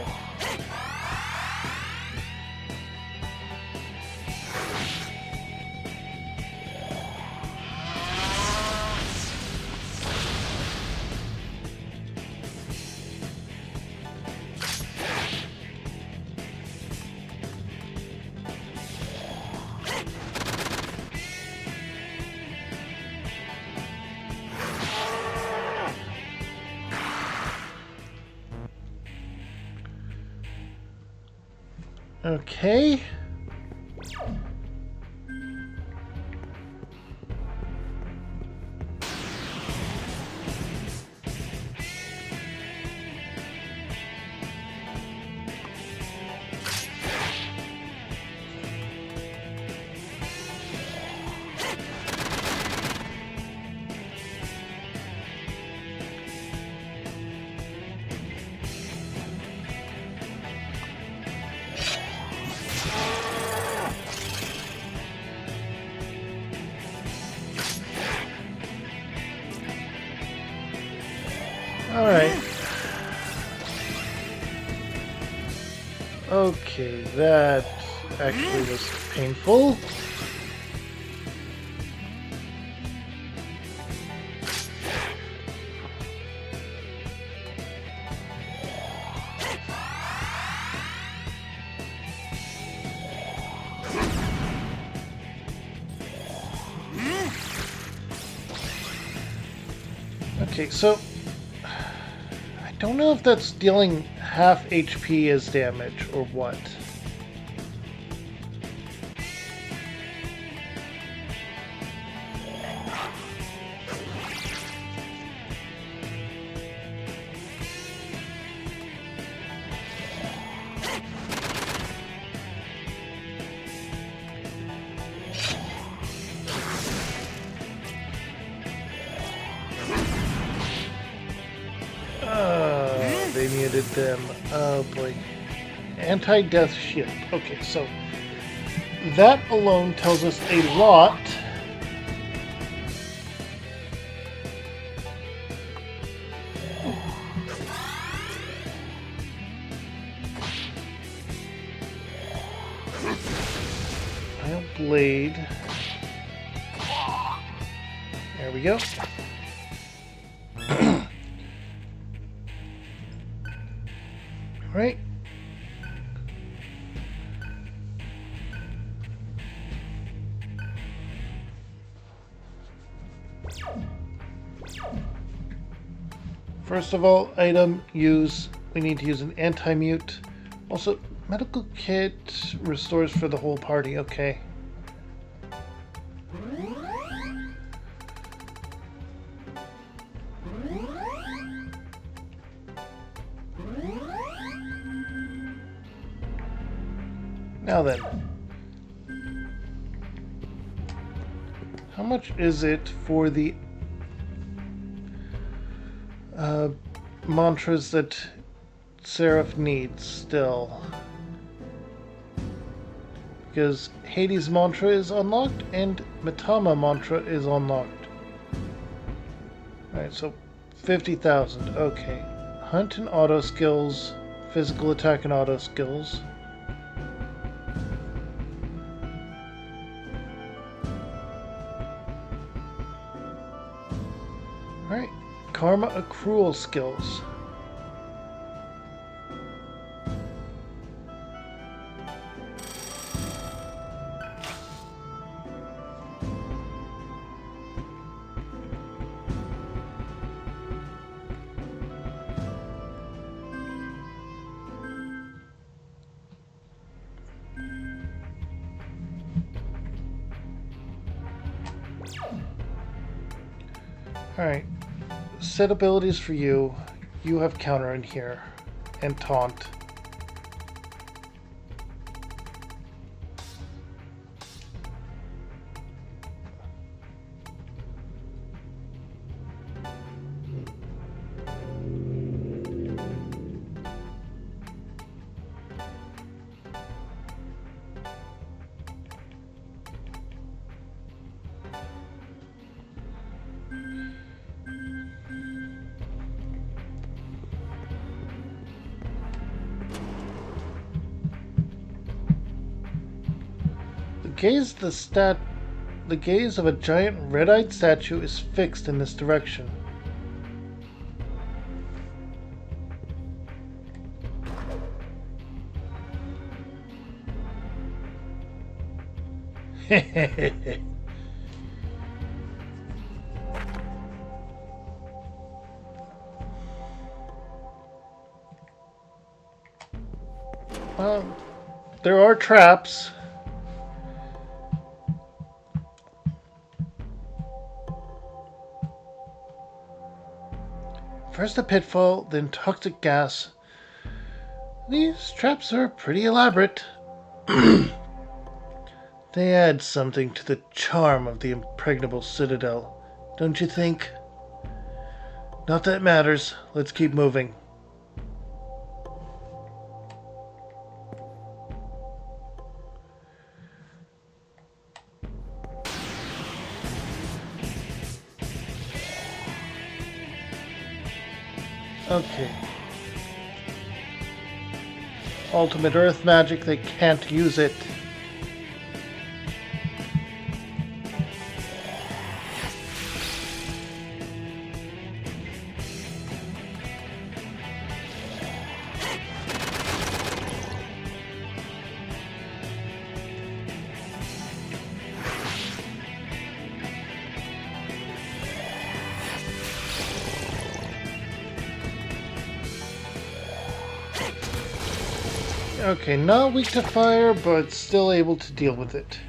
Okay. Alright. Okay, that actually was painful. Okay, so I don't know if that's dealing half HP as damage or what. They needed them. Oh boy. Anti-death shield. Okay, so that alone tells us a lot. Iron blade. There we go. Right. First of all, item use. We need to use an anti-mute. Also, medical kit restores for the whole party. Okay. Now then, how much is it for the mantras that Seraph needs still? Because Hades mantra is unlocked and Mitama mantra is unlocked. Alright, so 50,000. Okay. Hunt and auto skills. Physical attack and auto skills. Alright. Karma accrual skills. Alright. Set abilities for you. You have counter in here. And taunt. The gaze of a giant red-eyed statue is fixed in this direction. Well, there are traps. First a pitfall, then toxic gas. These traps are pretty elaborate. They add something to the charm of the impregnable citadel, don't you think? Not that it matters. Let's keep moving. Okay. Ultimate Earth magic, they can't use it. Okay, not weak to fire, but still able to deal with it.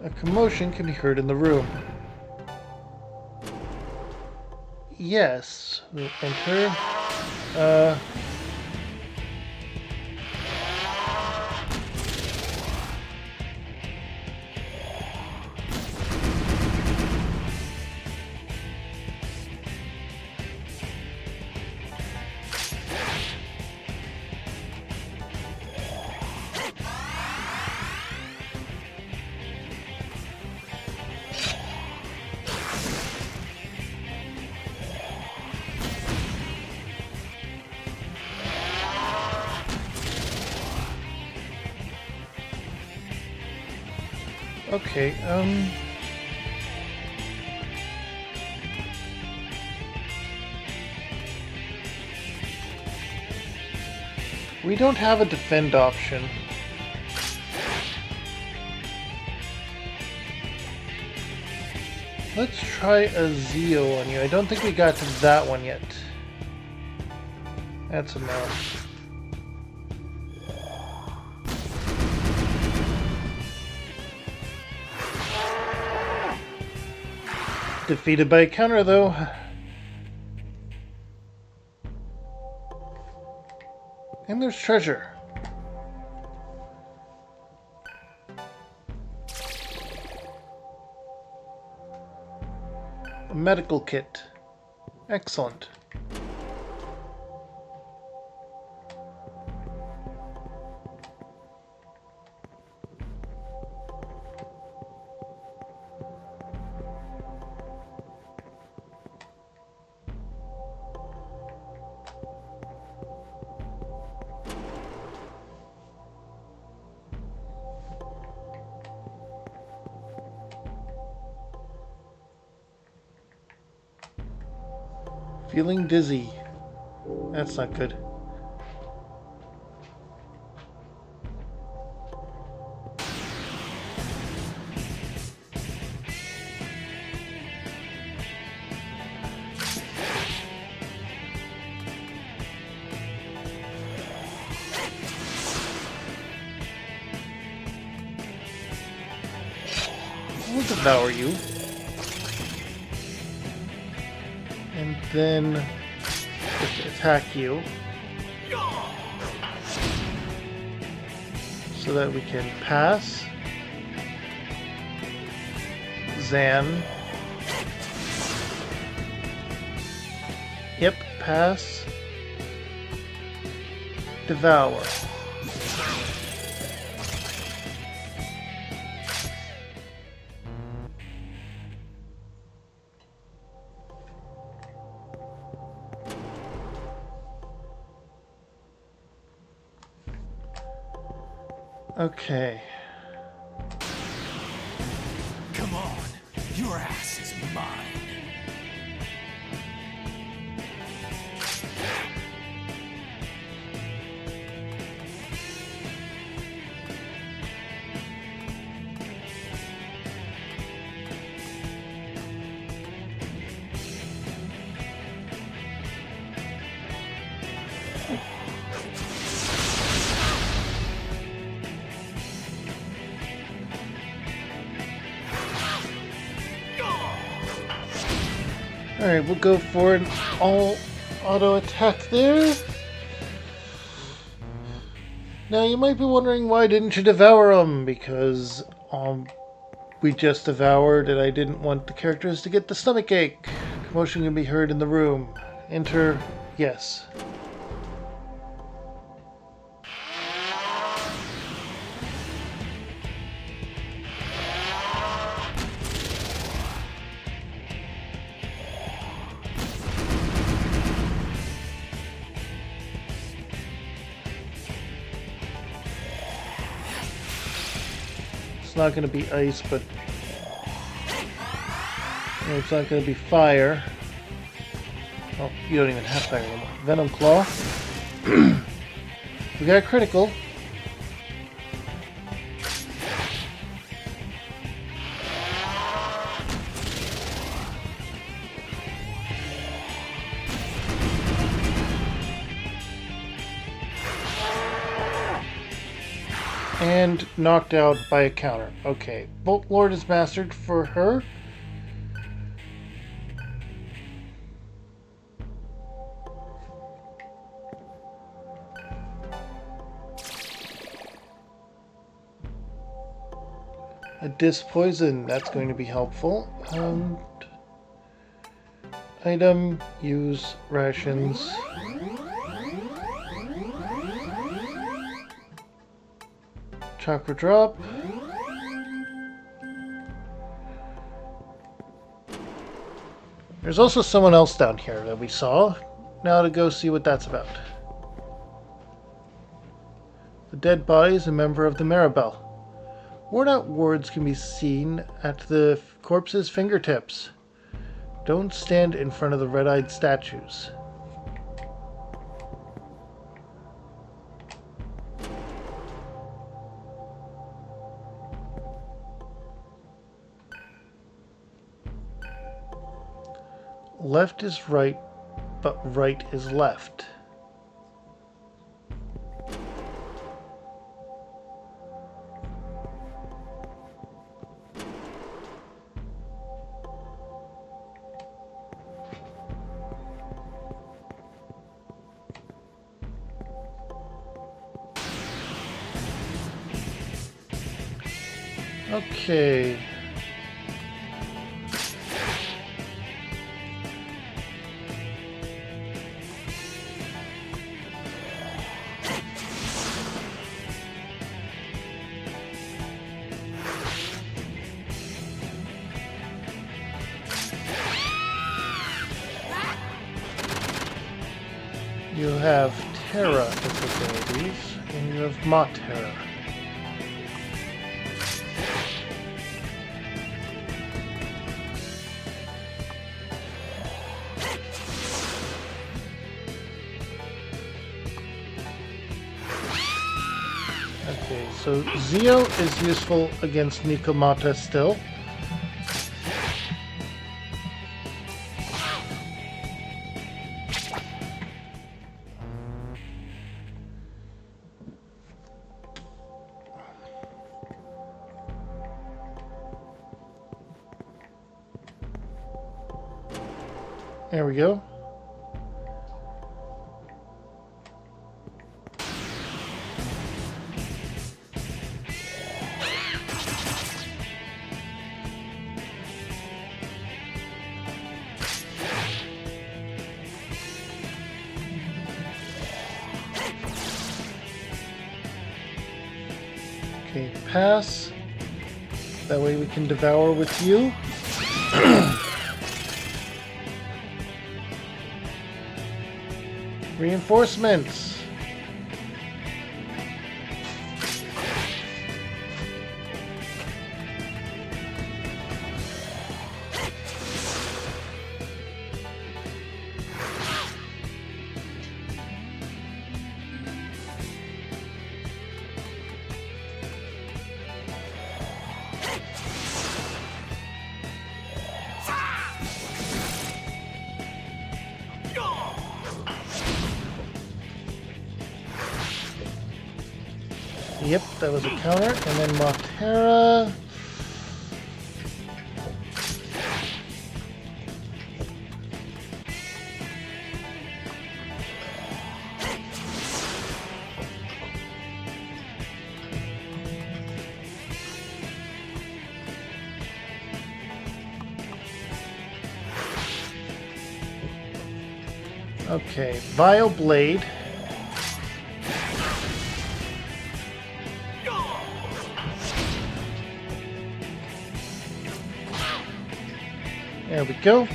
A commotion can be heard in the room. Yes, we'll enter. Okay, we don't have a defend option. Let's try a Zeo on you. I don't think we got to that one yet. That's enough. Defeated by a counter, though. And there's treasure. A medical kit. Excellent. Feeling dizzy. That's not good. We'll devour you. And then just attack you. So that we can pass. Zan. Yep, pass. Devour. Okay. Come on, your ass is mine. Alright, we'll go for an all auto attack there. Now you might be wondering why didn't you devour them? Because we just devoured and I didn't want the characters to get the stomach ache. Commotion can be heard in the room. Enter yes. It's not going to be ice, but it's not going to be fire. Oh, you don't even have fire anymore. Venom Claw. We got a critical. And knocked out by a counter. Okay, Bolt Lord is mastered for her. A disc poison, that's going to be helpful. Item, use rations. Chakra drop. There's also someone else down here that we saw. Now to go see what that's about. The dead body is a member of the Maribel. Worn out words can be seen at the corpse's fingertips. Don't stand in front of the red-eyed statues. Left is right, but right is left. Okay. have Terra as abilities, and you have Ma Terra. Okay, so Zeo is useful against Nikomata still. There we go. Okay, pass. That way we can devour with you. Reinforcements. Yep, that was a counter. And then Mothera. Okay, Vile Blade. There we go.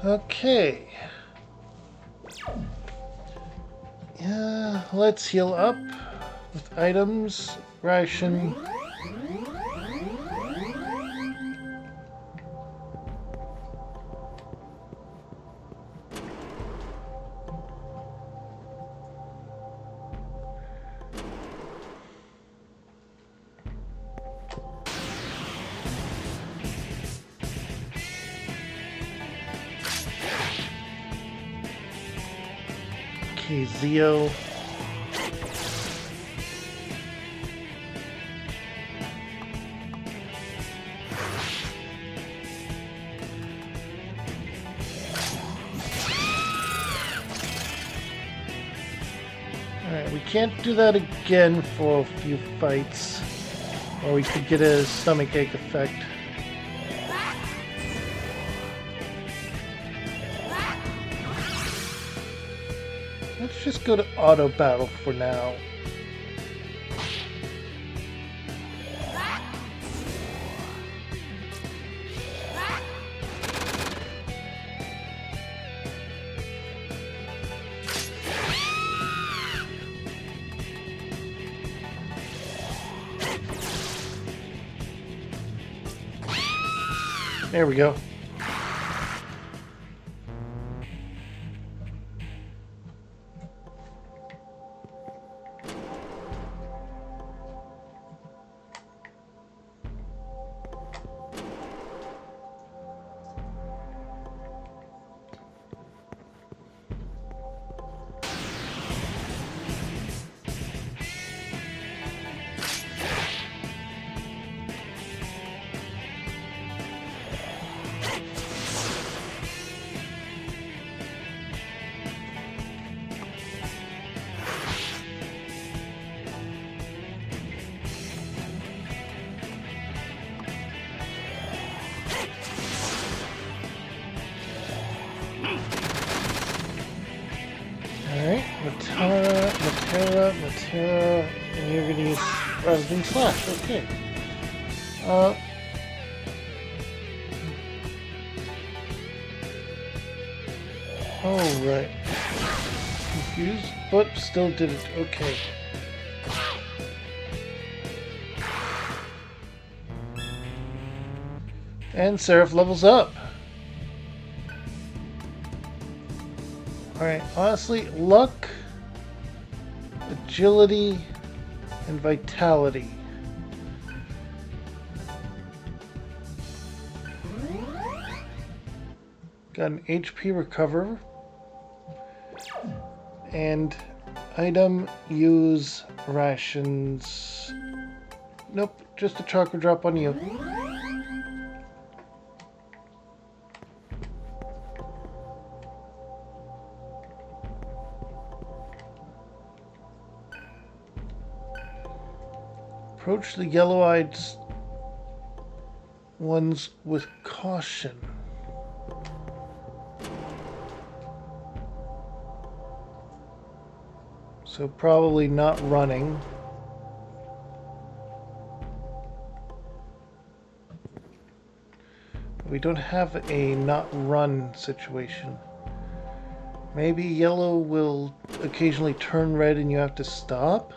Okay. Yeah, let's heal up with items, ration. Okay, Zeo. Alright, we can't do that again for a few fights, or we could get a stomachache effect. Let's just go to auto battle for now. There we go. Alright, Matera, and you're gonna use Rousing Slash, okay. Uh, oh, right. Confused, but still did it. Okay. And Seraph levels up. Alright, honestly, luck, agility, and vitality. Got an HP recover. And item use rations. Nope, just a chakra drop on you. Approach the yellow-eyed ones with caution. So probably not running. We don't have a not run situation. Maybe yellow will occasionally turn red and you have to stop?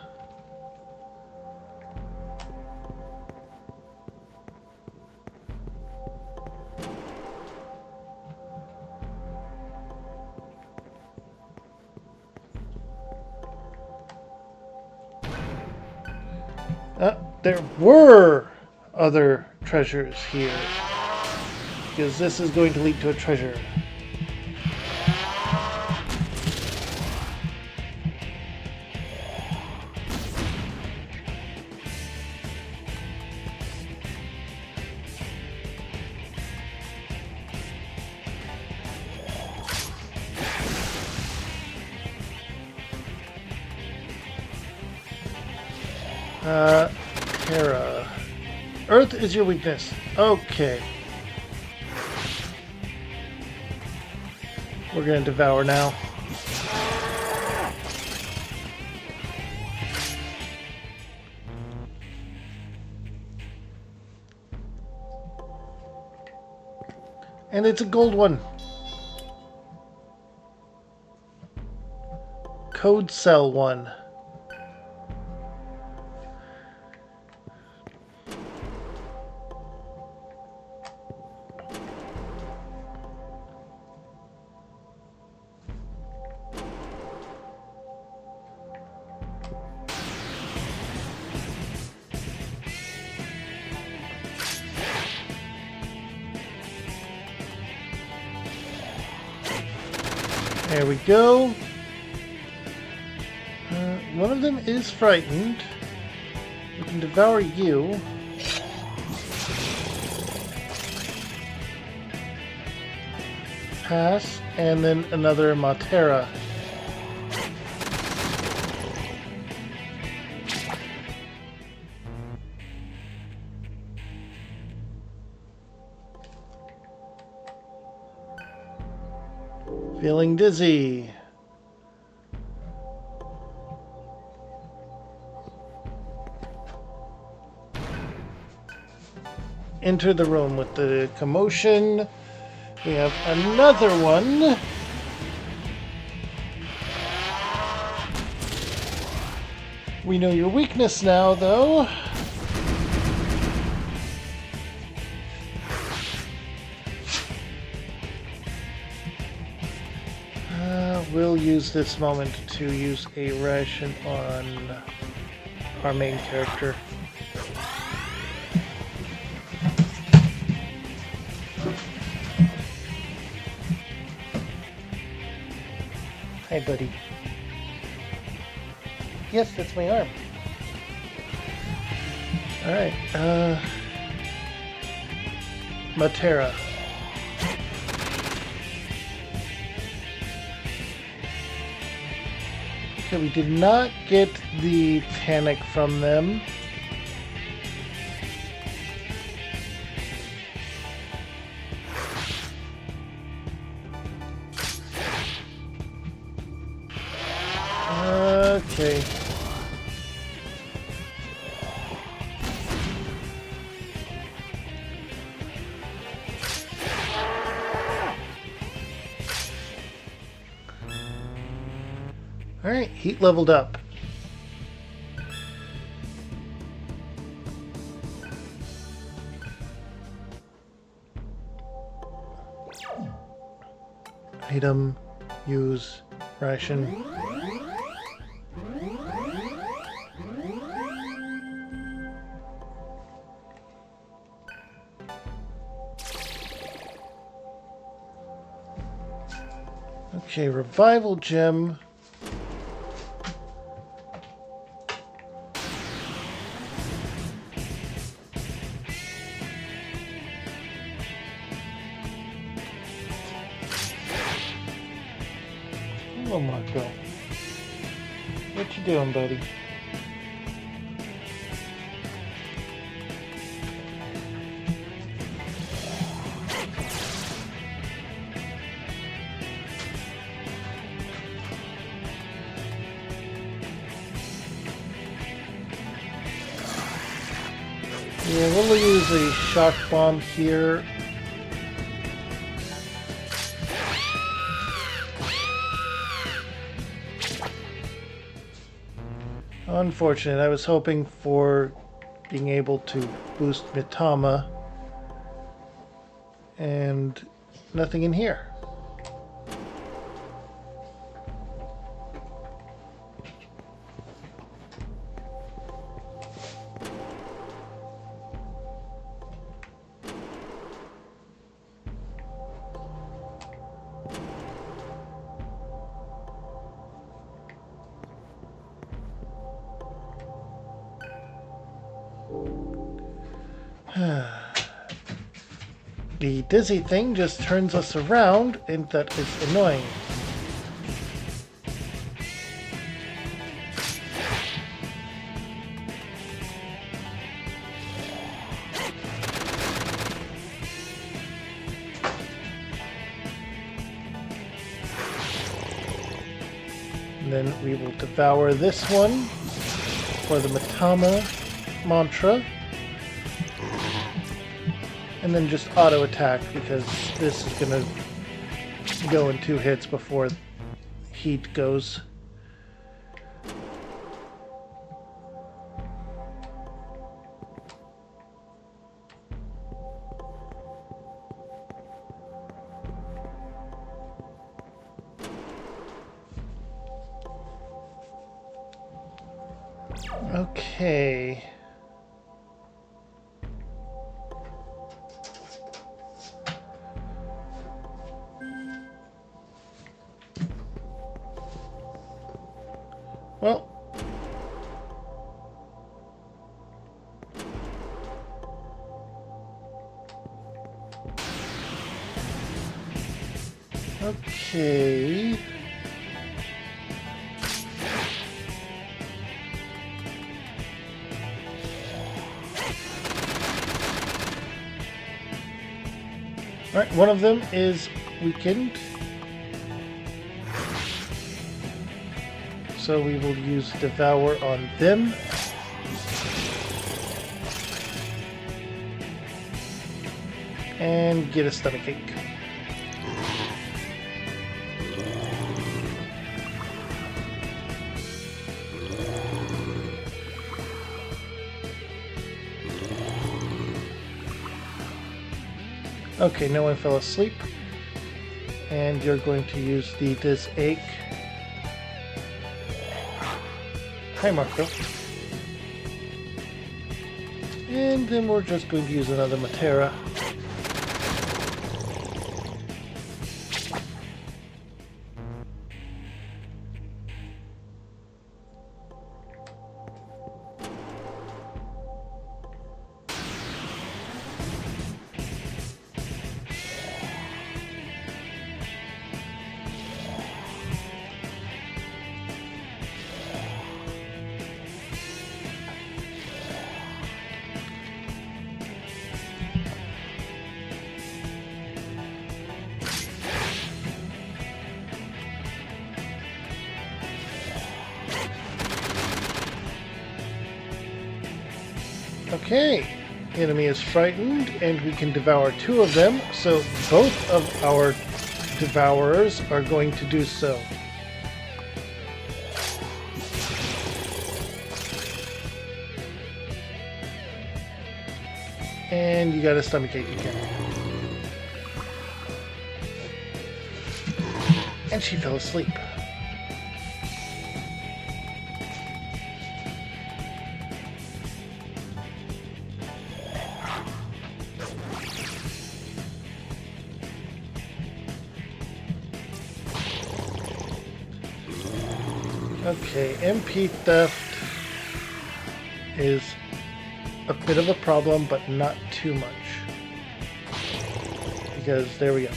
There were other treasures here, because this is going to lead to a treasure. Terra. Earth is your weakness. Okay. We're gonna devour now. And it's a gold one. Code cell 1. There we go. One of them is frightened. We can devour you. Pass, and then another Matera. Feeling dizzy. Enter the room with the commotion. We have another one. We know your weakness now, though. We'll use this moment to use a ration on our main character. Hi, buddy. Yes, that's my arm. Alright, Matera. Okay, we did not get the panic from them. Okay. Alright, heat leveled up. Item, use, ration. Okay, revival gem. Hello, Marco. What you doing, buddy? Yeah, we'll use a shock bomb here. Unfortunate. I was hoping for being able to boost Mitama, and nothing in here. The dizzy thing just turns us around, and that is annoying. And then we will devour this one for the Mitama mantra. And then just auto attack, because this is going to go in 2 hits before heat goes. Okay. Well, okay. All right, one of them is weakened. So we will use Devour on them. And get a stomachache. Okay, no one fell asleep. And you're going to use the Disache. Hi, Marco. And then we're just going to use another Matera. Okay, enemy is frightened, and we can devour 2 of them, so both of our devourers are going to do so. And you got a stomachache again. And she fell asleep. Okay, MP theft is a bit of a problem, but not too much. Because there we go.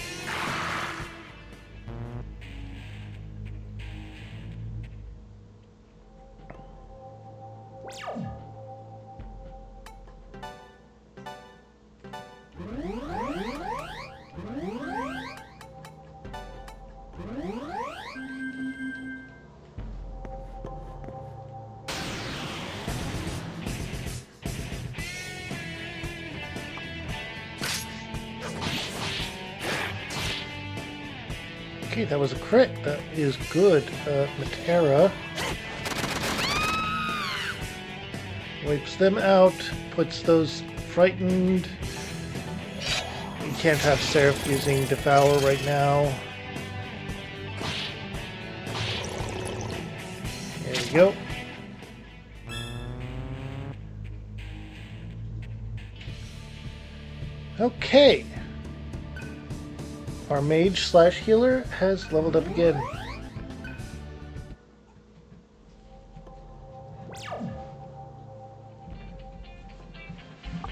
Okay, that was a crit. That is good. Matera wipes them out, puts those frightened. You can't have Seraph using Devour right now. There we go. Okay. Our mage slash healer has leveled up again.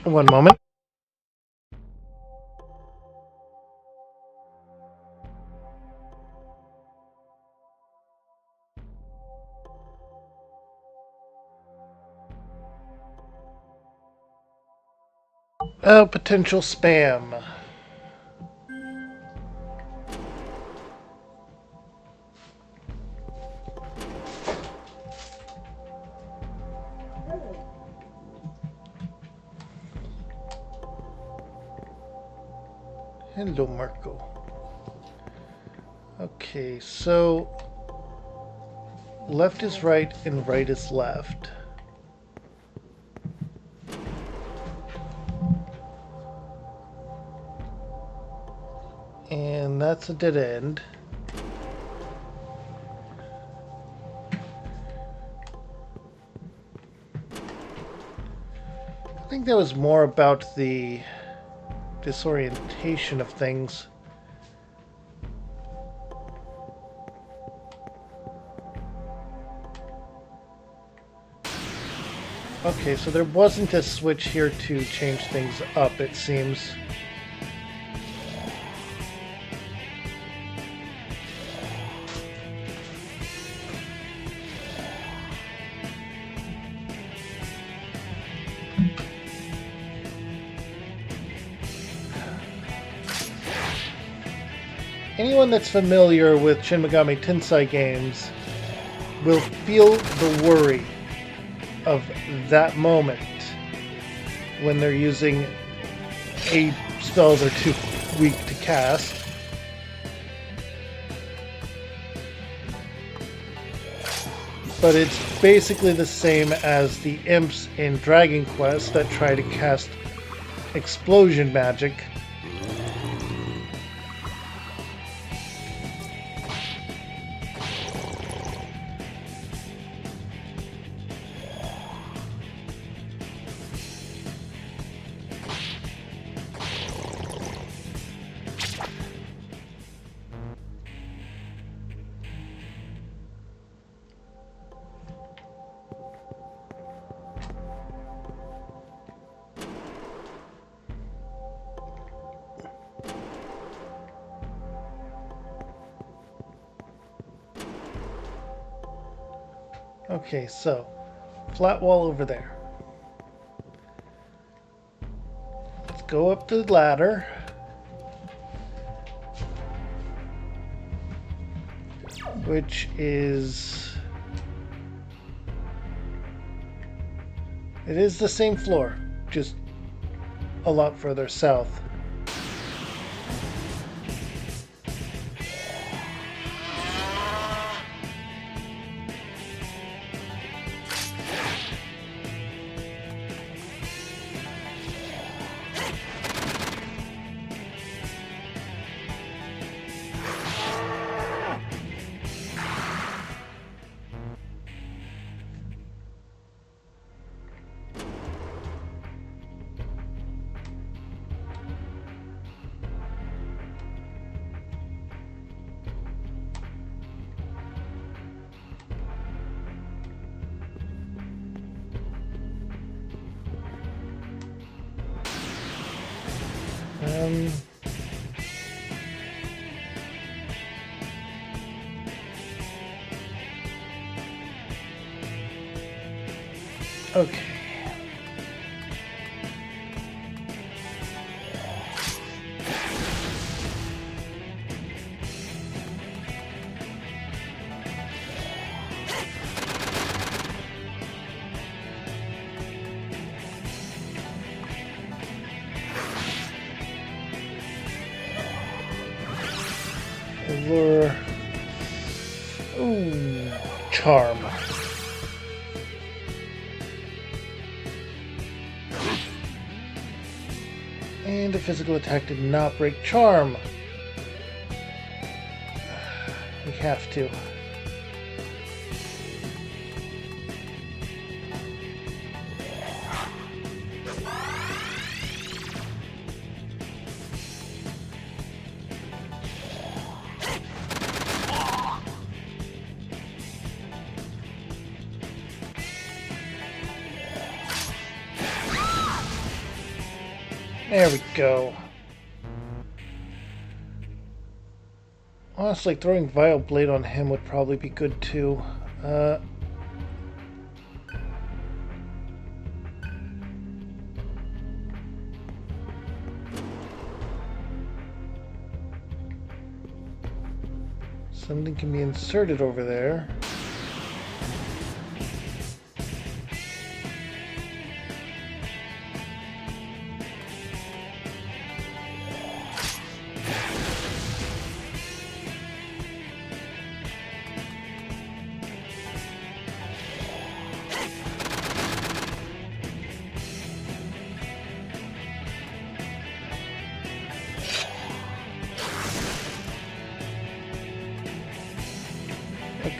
One moment. Potential spam. Hello, Marco. Okay, so left is right and right is left. And that's a dead end. I think that was more about the disorientation of things. Okay, so there wasn't a switch here to change things up, it seems. Anyone that's familiar with Shin Megami Tensei games will feel the worry of that moment when they're using a spell they're too weak to cast. But it's basically the same as the imps in Dragon Quest that try to cast explosion magic. Okay, so flat wall over there. Let's go up the ladder. Which is... It is the same floor, just a lot further south. Okay. Allure. Ooh, charm. And a physical attack did not break charm. We have to. There we go. Honestly, throwing Vile Blade on him would probably be good too. Something can be inserted over there.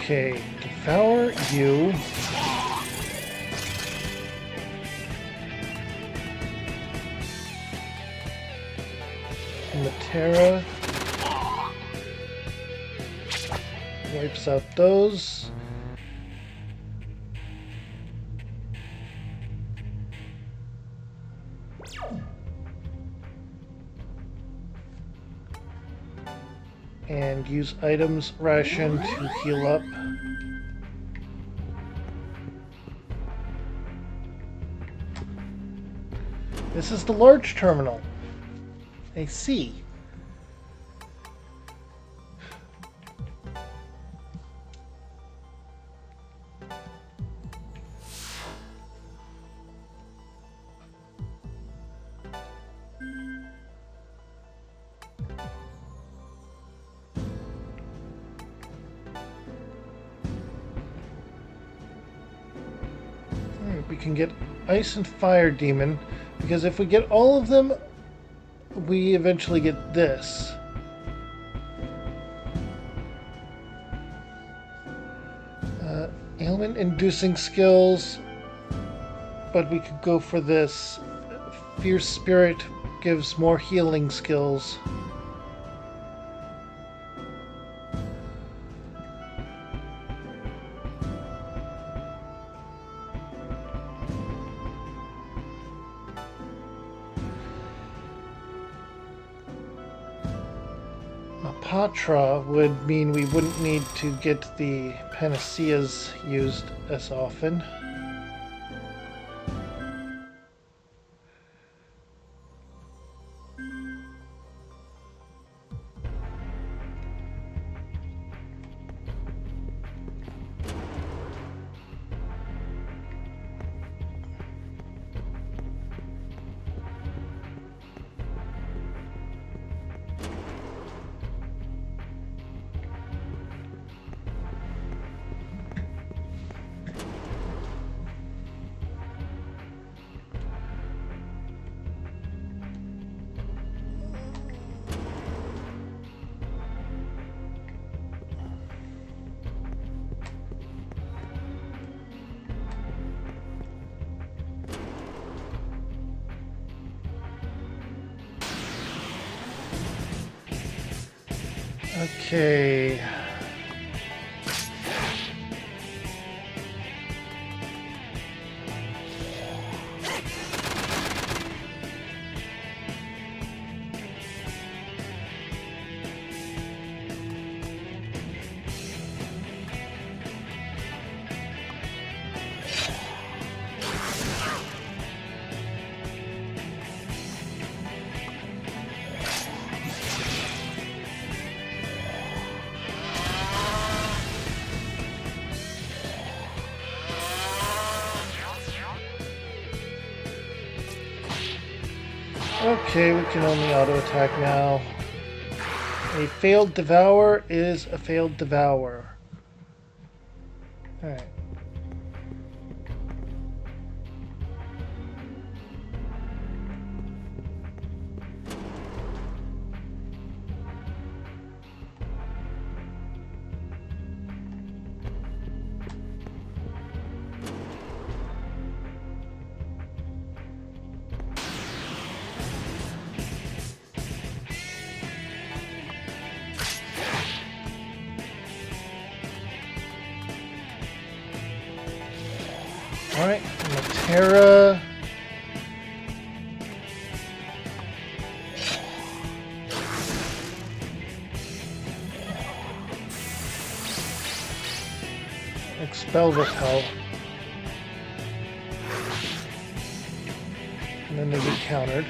Okay, devour you. Matera wipes out those. And use items ration to heal up. This is the large terminal. I see. We can get Ice and Fire Demon, because if we get all of them, we eventually get this. Ailment-inducing skills, but we could go for this. Fierce Spirit gives more healing skills. Patra would mean we wouldn't need to get the panaceas used as often. Okay. Okay, we can only auto attack now. A failed devour is a failed devour. Alright. Alright, Matera. Expel Repel. And then they get countered.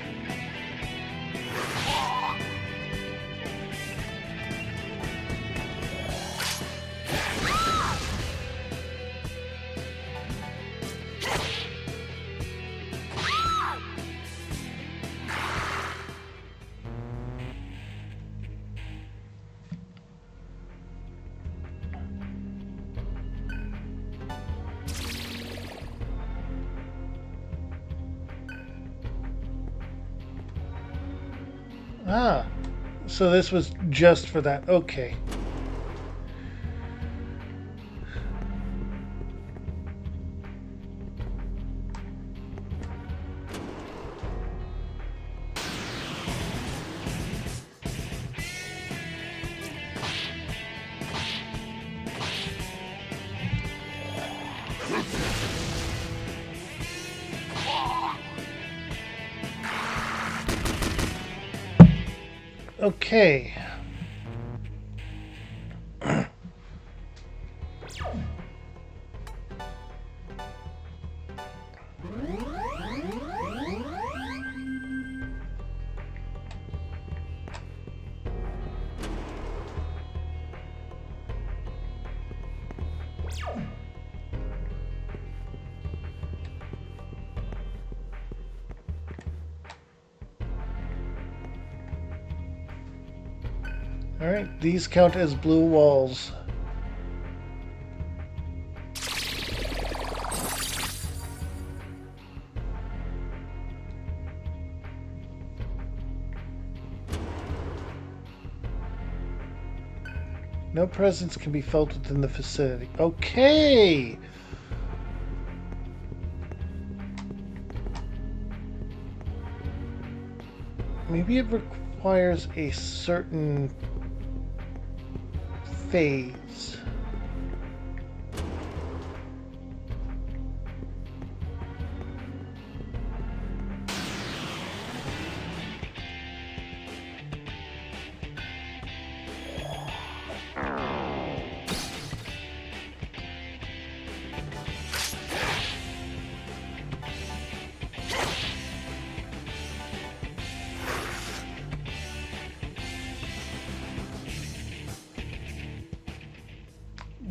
Ah, so this was just for that. Okay. Okay. Alright, these count as blue walls. No presence can be felt within the vicinity. Okay! Maybe it requires a certain phase.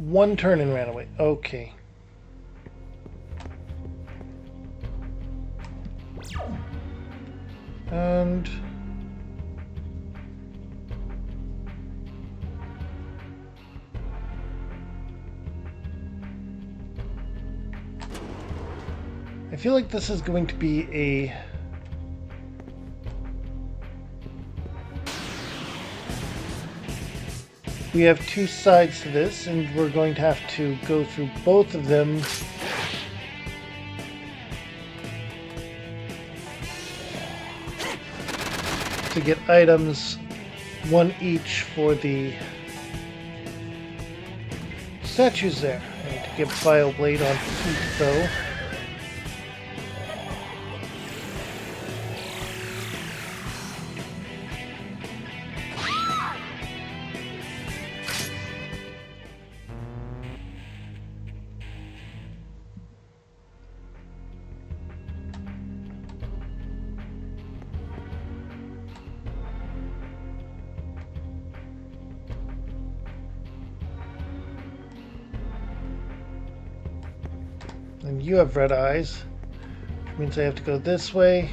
One turn and ran away. Okay. And I feel like this is going to be a we have two sides to this, and we're going to have to go through both of them to get items, one each for the statues there. I need to get Bile Blade on feet though. And you have red eyes, which means I have to go this way,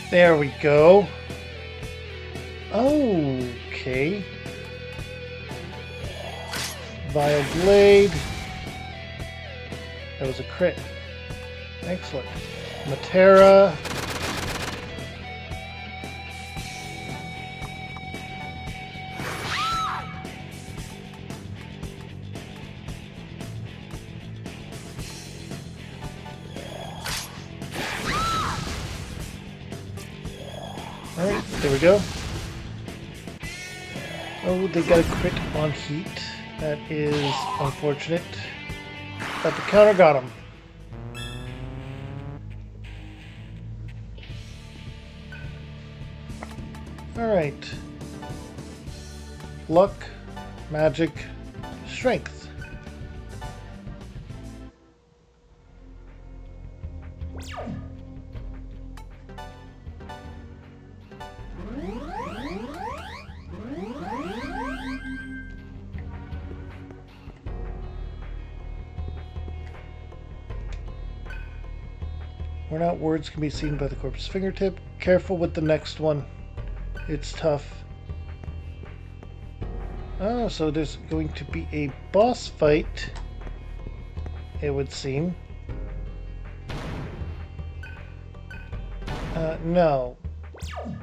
There we go. Okay. Vile Blade. That was a crit. Excellent. Matera. Alright, there we go. Oh, they got a crit on heat. That is unfortunate. But the counter got him. Alright. Luck, magic, strength. Worn out words can be seen by the corpse's fingertip. Careful with the next one. It's tough. Oh, so there's going to be a boss fight, it would seem. No.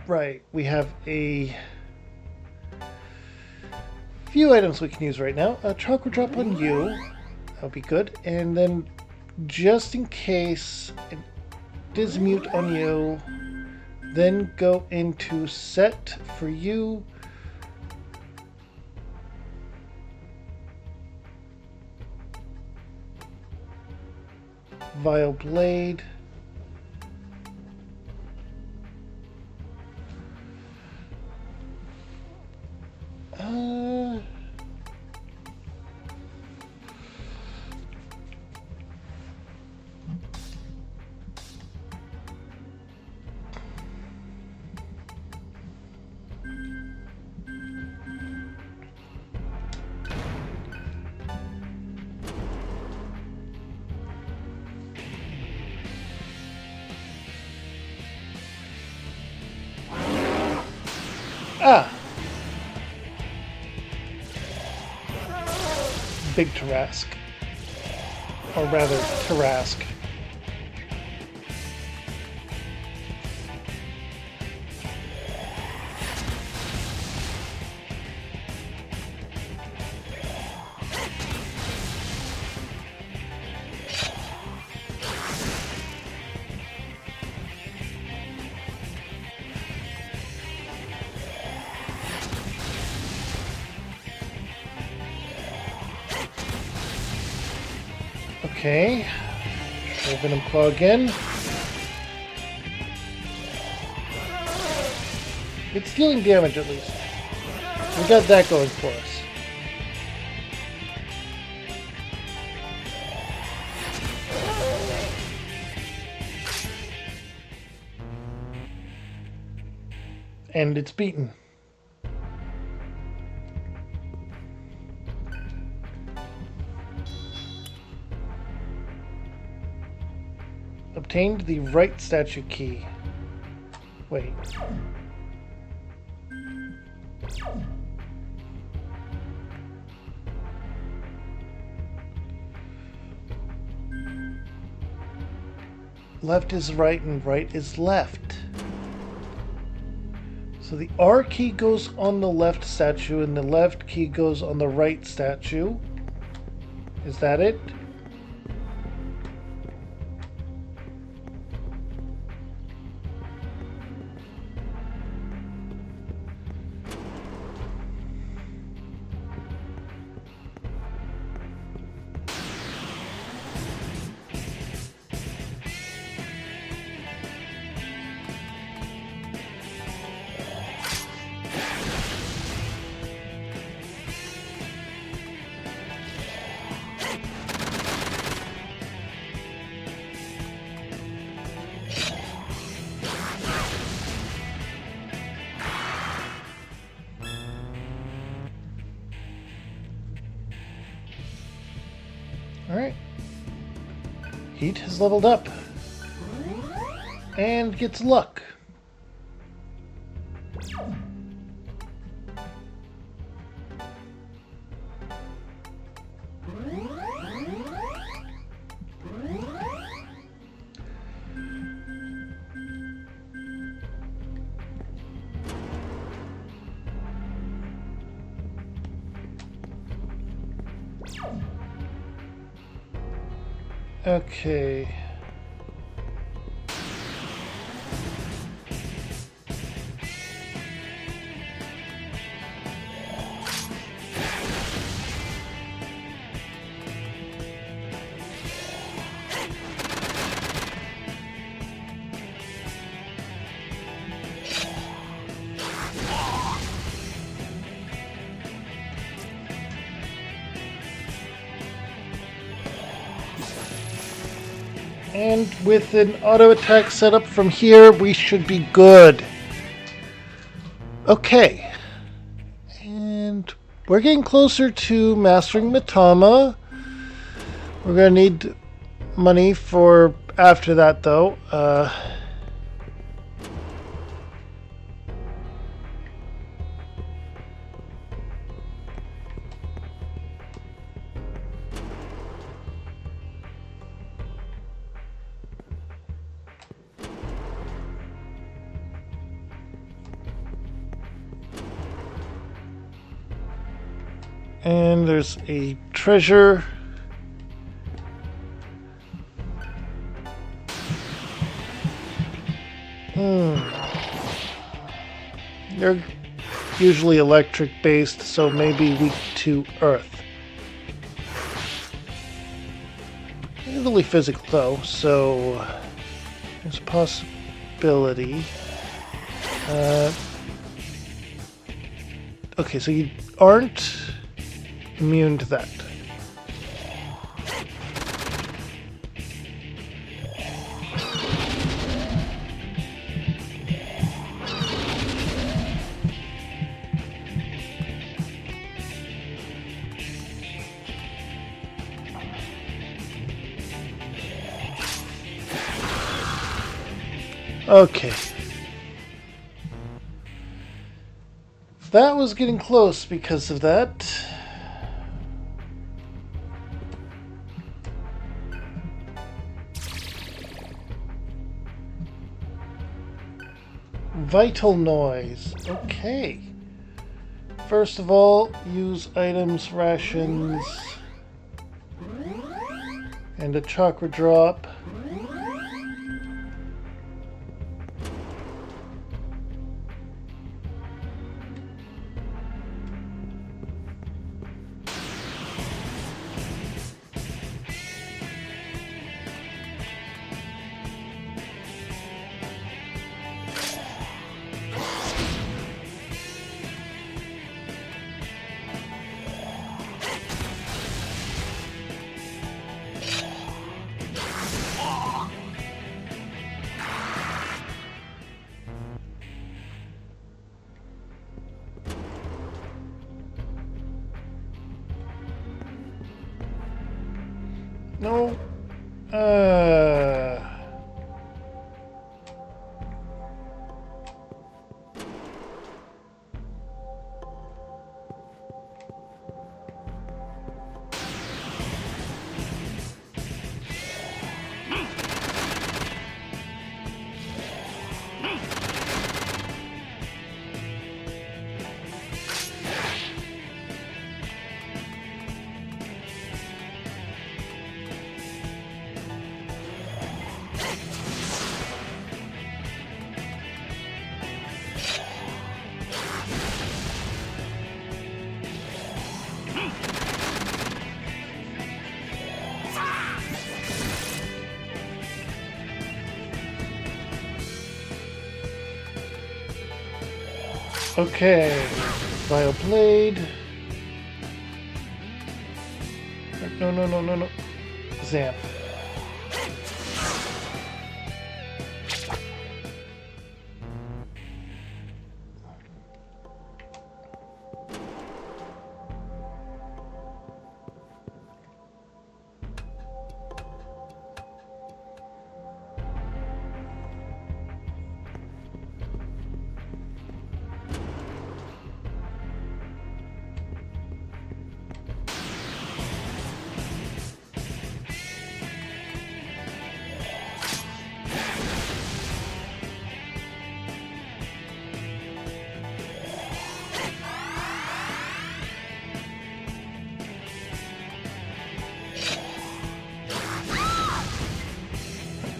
Right, we have a few items we can use right now. A chakra drop on you. That'll be good. And then, just in case, a dismute on you. Then go into set for you. Vile Blade. Ah! Big Tarask. Or rather, Tarask. Okay. Venom Claw again. It's dealing damage at least. We got that going for us. And it's beaten. Obtained the right statue key. Wait. Left is right and right is left. So the R key goes on the left statue and the left key goes on the right statue. Is that it? Alright. Heat has leveled up. And gets luck. Okay. And with an auto attack set up from here, we should be good. Okay. And we're getting closer to mastering Mitama. We're going to need money for after that, though. And there's a treasure. They're usually electric based, so maybe weak to earth. They're really physical though, so there's a possibility. Okay, so you aren't immune to that. Okay. That was getting close because of that. Vital noise. Okay. First of all, use items, rations, and a chakra drop. No. Okay, Bioblade. No. Zamp.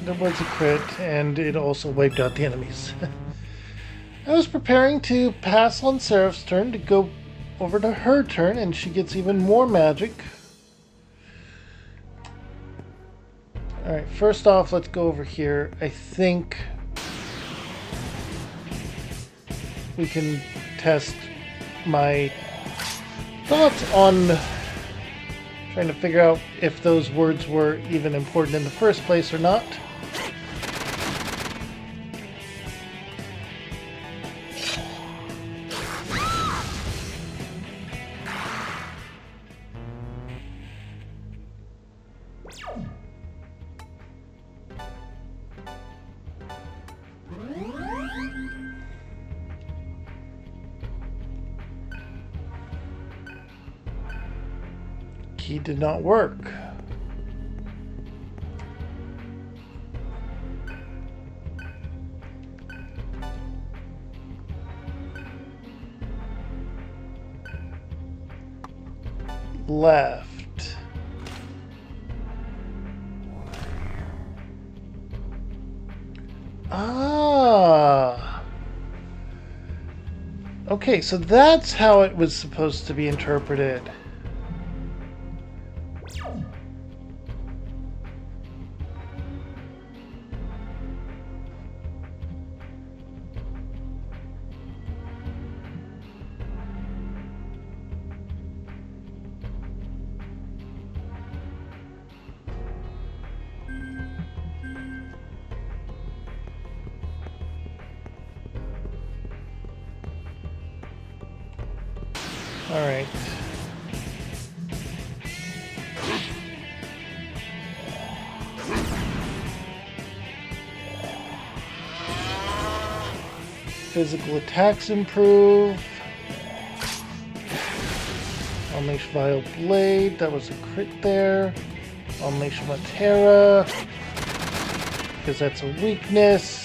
there was a crit, and it also wiped out the enemies. I was preparing to pass on Seraph's turn to go over to her turn, and she gets even more magic. Alright, first off, let's go over here. I think we can test my thoughts on trying to figure out if those words were even important in the first place or not. Key did not work. Left. Ah. Okay, so that's how it was supposed to be interpreted. All right. Physical attacks improve. Unleash Vile Blade. That was a crit there. Unleash Matera. Because that's a weakness.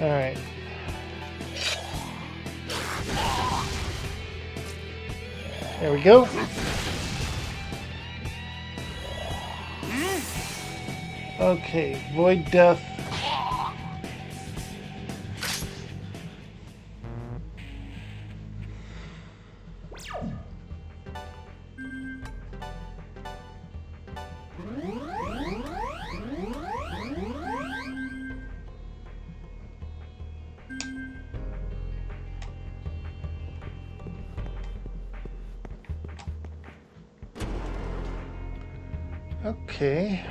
Alright. There we go. Okay, Void Death. Okay.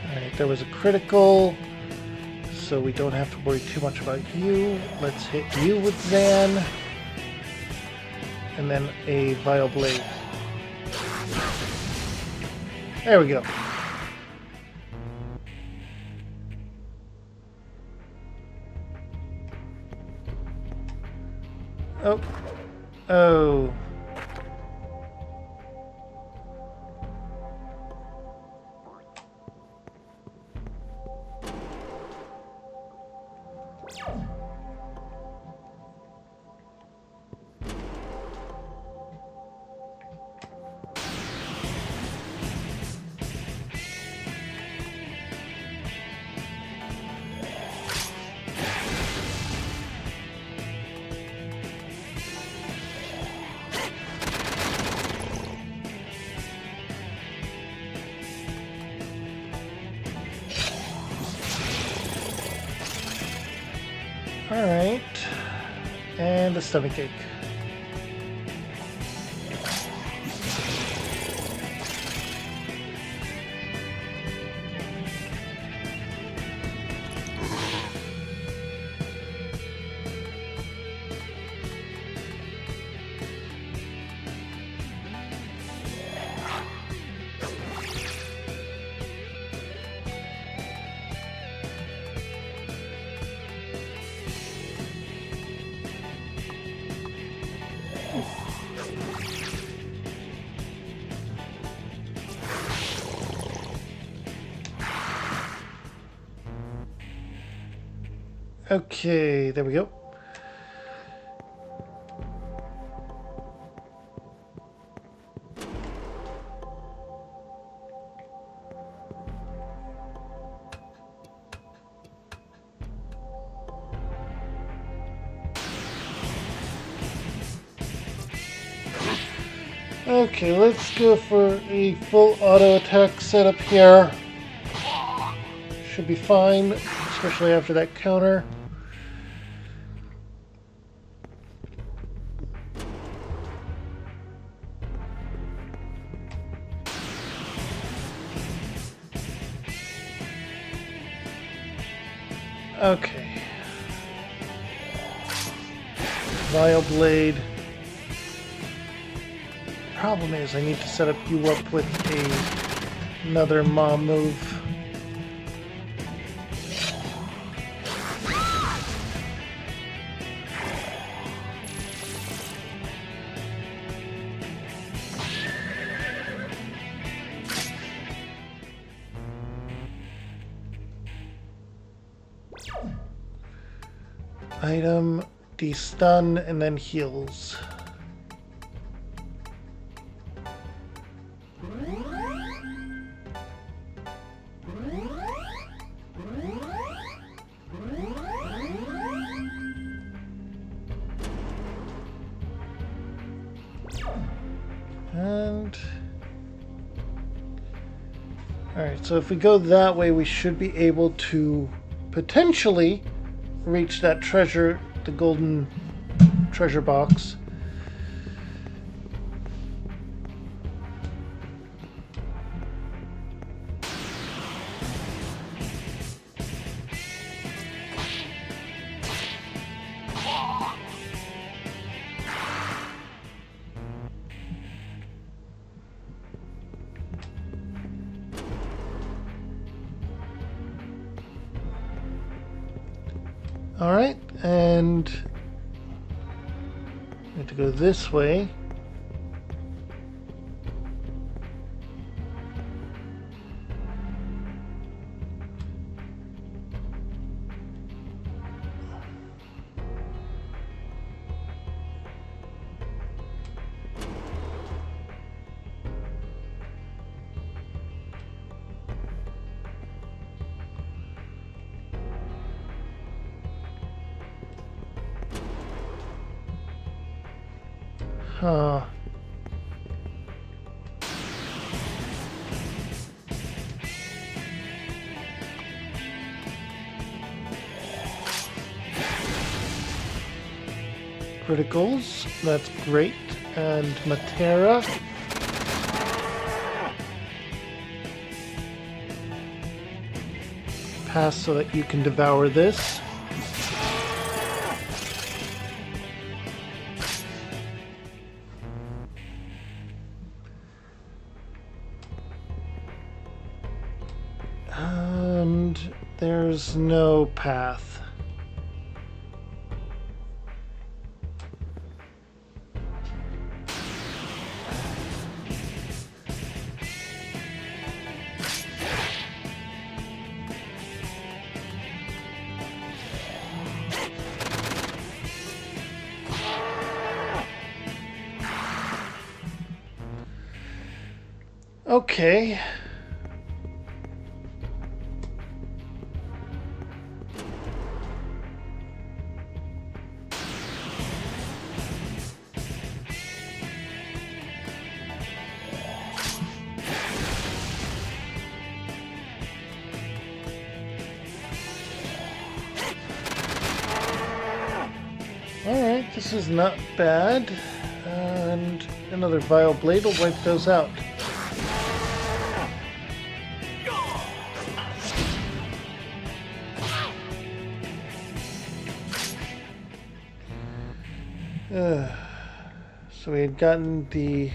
Alright, there was a critical. So we don't have to worry too much about you. Let's hit you with Zan. And then a Vile Blade. There we go. Oh. Oh. Alright. And a stomach ache. Okay, there we go. Okay, let's go for a full auto attack setup here. Should be fine, especially after that counter. Okay. Vile Blade. Problem is, I need to set up you up with another mom move. Item, de-stun, and then heals. And... Alright, so if we go that way, we should be able to potentially reach that treasure, the golden treasure box. Alright, and I have to go this way. Huh. Criticals, that's great. And Matera. Pass so that you can devour this. And there's no path. Okay. Alright, this is not bad. And another Vile Blade will wipe those out. So we had gotten the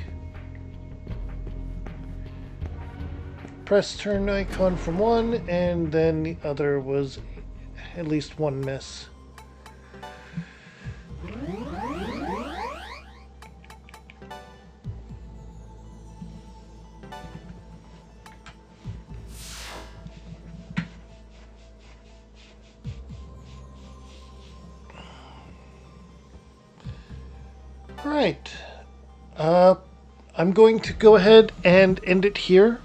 press turn icon from one, and then the other was at least one miss. Right. I'm going to go ahead and end it here.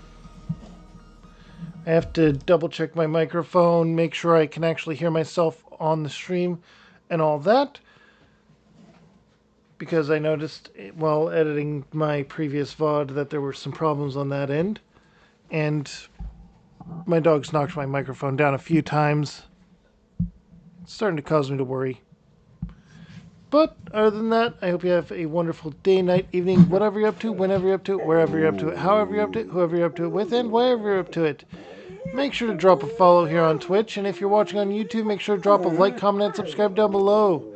I have to double check my microphone, make sure I can actually hear myself on the stream and all that. Because I noticed while editing my previous VOD that there were some problems on that end. And my dog's knocked my microphone down a few times. It's starting to cause me to worry. But other than that, I hope you have a wonderful day, night, evening, whatever you're up to, whenever you're up to it, wherever you're up to it, however you're up to it, whoever you're up to it with, and wherever you're up to it. Make sure to drop a follow here on Twitch, and if you're watching on YouTube, make sure to drop a like, comment, and subscribe down below.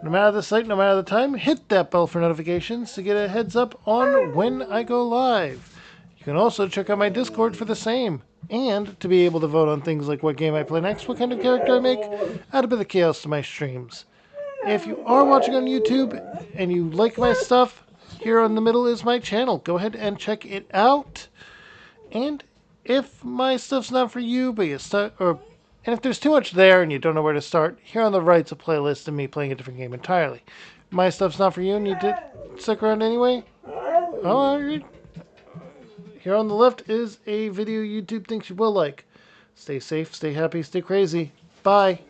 No matter the site, no matter the time, hit that bell for notifications to get a heads up on when I go live. You can also check out my Discord for the same, and to be able to vote on things like what game I play next, what kind of character I make, add a bit of chaos to my streams. If you are watching on YouTube and you like my stuff, here in the middle is my channel. Go ahead and check it out. And if my stuff's not for you, but and if there's too much there and you don't know where to start, here on the right's a playlist of me playing a different game entirely. My stuff's not for you and you did stick around anyway? Alright. Here on the left is a video YouTube thinks you will like. Stay safe, stay happy, stay crazy. Bye.